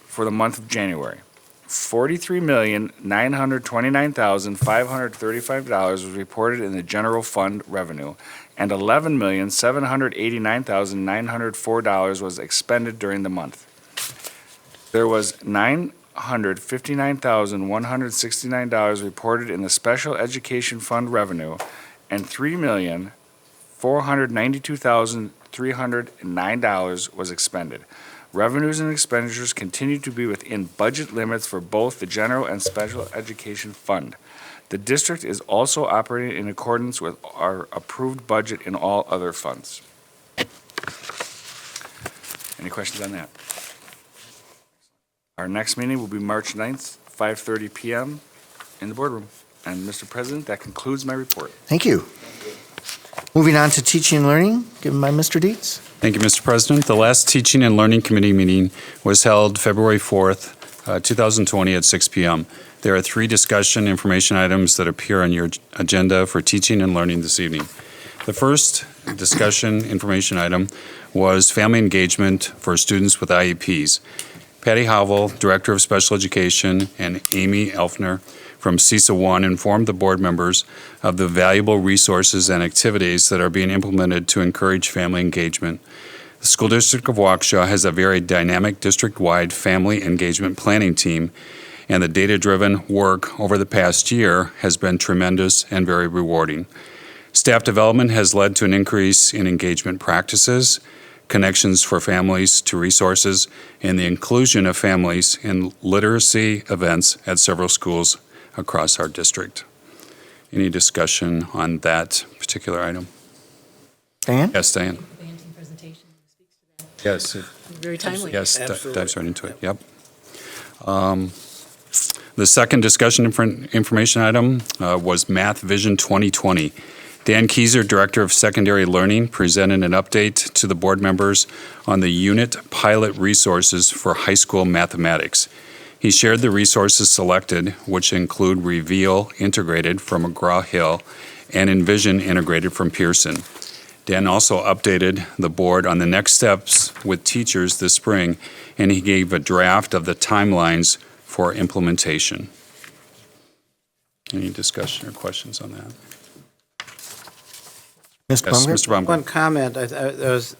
Speaker 2: for the month of January. $43,929,535 was reported in the general fund revenue, and $11,789,904 was expended during the month. There was $959,169 reported in the special education fund revenue, and $3,492,309 was expended. Revenues and expenditures continue to be within budget limits for both the general and special education fund. The district is also operating in accordance with our approved budget in all other funds. Any questions on that? Our next meeting will be March 9th, 5:30 p.m. in the boardroom. And Mr. President, that concludes my report.
Speaker 1: Thank you. Moving on to teaching and learning, given by Mr. Dietz.
Speaker 4: Thank you, Mr. President. The last Teaching and Learning Committee meeting was held February 4th, 2020 at 6 p.m. There are 3 discussion information items that appear on your agenda for teaching and learning this evening. The first discussion information item was family engagement for students with IEPs. Patty Howell, Director of Special Education, and Amy Elfner from CISA 1 informed the board members of the valuable resources and activities that are being implemented to encourage family engagement. The School District of Waukesha has a very dynamic district-wide family engagement planning team, and the data-driven work over the past year has been tremendous and very rewarding. Staff development has led to an increase in engagement practices, connections for families to resources, and the inclusion of families in literacy events at several schools across our district. Any discussion on that particular item?
Speaker 1: Diane?
Speaker 4: Yes, Diane.
Speaker 20: Presentation speaks to that.
Speaker 4: Yes.
Speaker 20: Very timely.
Speaker 4: Yes, dives right into it. Yep. The second discussion information item was Math Vision 2020. Dan Kieser, Director of Secondary Learning, presented an update to the board members on the unit pilot resources for high school mathematics. He shared the resources selected, which include Reveal integrated from McGraw-Hill and Envision integrated from Pearson. Dan also updated the board on the next steps with teachers this spring, and he gave a draft of the timelines for implementation. Any discussion or questions on that?
Speaker 1: Mr.
Speaker 4: Yes,
Speaker 1: Baumgart?
Speaker 4: Mr. Baumgart.
Speaker 5: One comment, I was,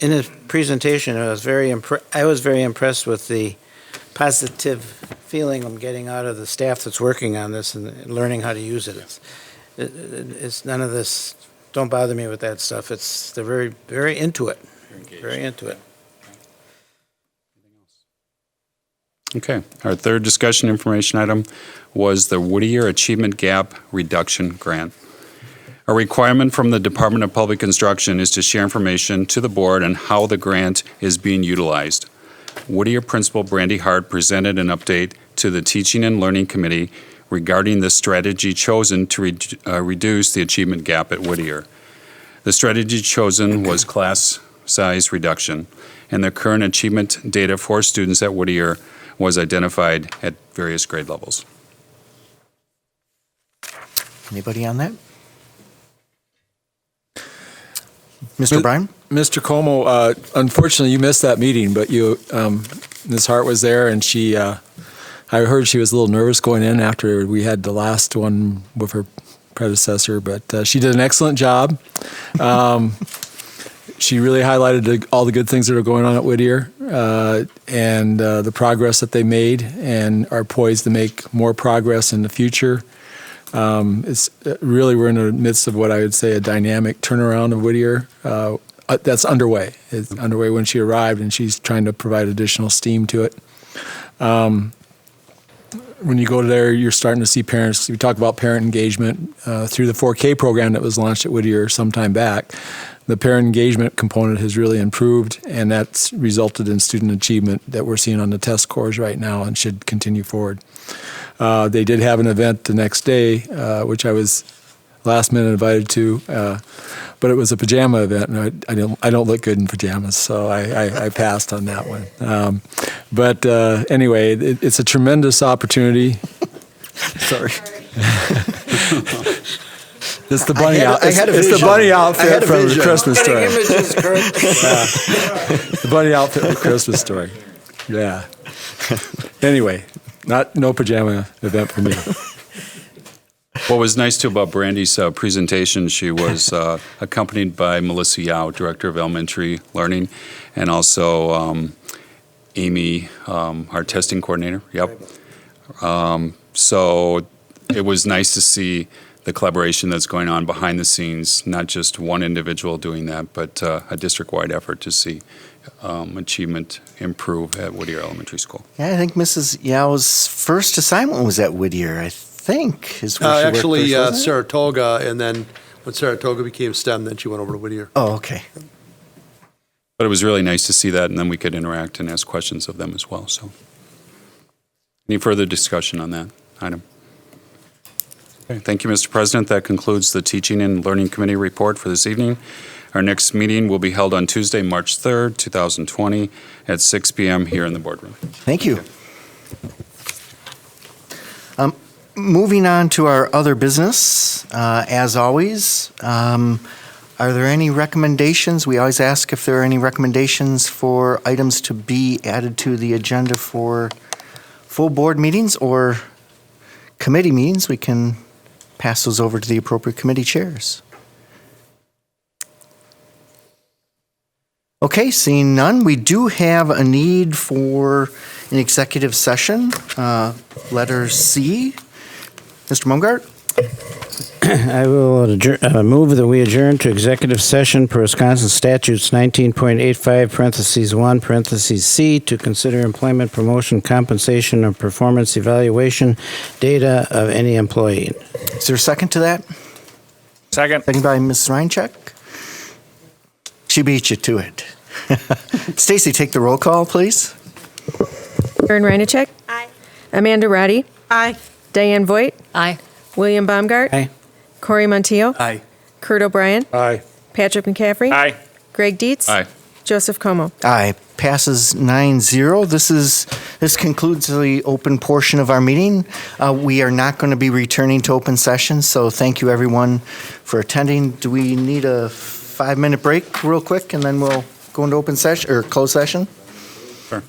Speaker 5: in his presentation, I was very impressed with the positive feeling I'm getting out of the staff that's working on this and learning how to use it. It's none of this, don't bother me with that stuff. They're very, very into it. Very into it.
Speaker 4: Okay. Our third discussion information item was the Whittier Achievement Gap Reduction Grant. A requirement from the Department of Public Instruction is to share information to the board on how the grant is being utilized. Whittier Principal Brandy Hart presented an update to the Teaching and Learning Committee regarding the strategy chosen to reduce the achievement gap at Whittier. The strategy chosen was class size reduction, and the current achievement data for students at Whittier was identified at various grade levels.
Speaker 1: Anybody on that? Mr. Bryan?
Speaker 21: Mr. Como, unfortunately, you missed that meeting, but Ms. Hart was there, and I heard she was a little nervous going in after we had the last one with her predecessor, but she did an excellent job. She really highlighted all the good things that are going on at Whittier and the progress that they made and are poised to make more progress in the future. It's really, we're in the midst of what I would say a dynamic turnaround of Whittier. That's underway. It's underway when she arrived, and she's trying to provide additional steam to it. When you go there, you're starting to see parents. We talk about parent engagement through the 4K program that was launched at Whittier some time back. The parent engagement component has really improved, and that's resulted in student achievement that we're seeing on the test scores right now and should continue forward. They did have an event the next day, which I was last minute invited to, but it was a pajama event, and I don't look good in pajamas, so I passed on that one. But anyway, it's a tremendous opportunity.
Speaker 1: Sorry.
Speaker 21: It's the bunny It's the bunny outfit from the Christmas Story. The bunny outfit from Christmas Story. Yeah. Anyway, no pajama event for me.
Speaker 4: What was nice too about Brandy's presentation, she was accompanied by Melissa Yao, Director of Elementary Learning, and also Amy, our testing coordinator. Yep. So it was nice to see the collaboration that's going on behind the scenes, not just one individual doing that, but a district-wide effort to see achievement improve at Whittier Elementary School.
Speaker 1: Yeah, I think Mrs. Yao's first assignment was at Whittier, I think, is where she
Speaker 22: actually,
Speaker 1: worked first, wasn't it?
Speaker 22: Saratoga, and then when Saratoga became STEM, then she went over to Whittier.
Speaker 1: Oh, okay.
Speaker 4: But it was really nice to see that, and then we could interact and ask questions of them as well. So, any further discussion on that item? Okay, thank you, Mr. President. That concludes the Teaching and Learning Committee report for this evening. Our next meeting will be held on Tuesday, March 3rd, 2020 at 6 p.m. here in the boardroom.
Speaker 1: Thank you. Moving on to our other business, as always, are there any recommendations? We always ask if there are any recommendations for items to be added to the agenda for full board meetings or committee meetings. We can pass those over to the appropriate committee chairs. Okay, seeing none, we do have a need for an executive session, letter C. Mr. Mungart?
Speaker 5: I will move that we adjourn to executive session per Wisconsin statutes 19.85, parentheses 1, parentheses C, to consider employment, promotion, compensation, or performance evaluation data of any employee.
Speaker 1: Is there a second to that?
Speaker 2: Second.
Speaker 1: Second by Mrs. Reincheck. She beat you to it. Stacy, take the roll call, please.
Speaker 3: Erin Reinacek.
Speaker 8: Aye.
Speaker 3: Amanda Roddy. Aye. Diane Voigt.
Speaker 20: Aye.
Speaker 3: William Baumgart.
Speaker 5: Aye.
Speaker 3: Corey Monteillo.
Speaker 7: Aye.
Speaker 3: Kurt O'Brien.
Speaker 21: Aye.
Speaker 3: Patrick McCaffrey.
Speaker 2: Aye.
Speaker 3: Greg Dietz.
Speaker 4: Aye.
Speaker 3: Joseph Como.
Speaker 1: Aye. Passes 9-0. This concludes the open portion of our meeting. We are not going to be returning to open session, so thank you everyone for attending. Do we need a 5-minute break real quick and then we'll go into open session or closed session?
Speaker 4: Sure.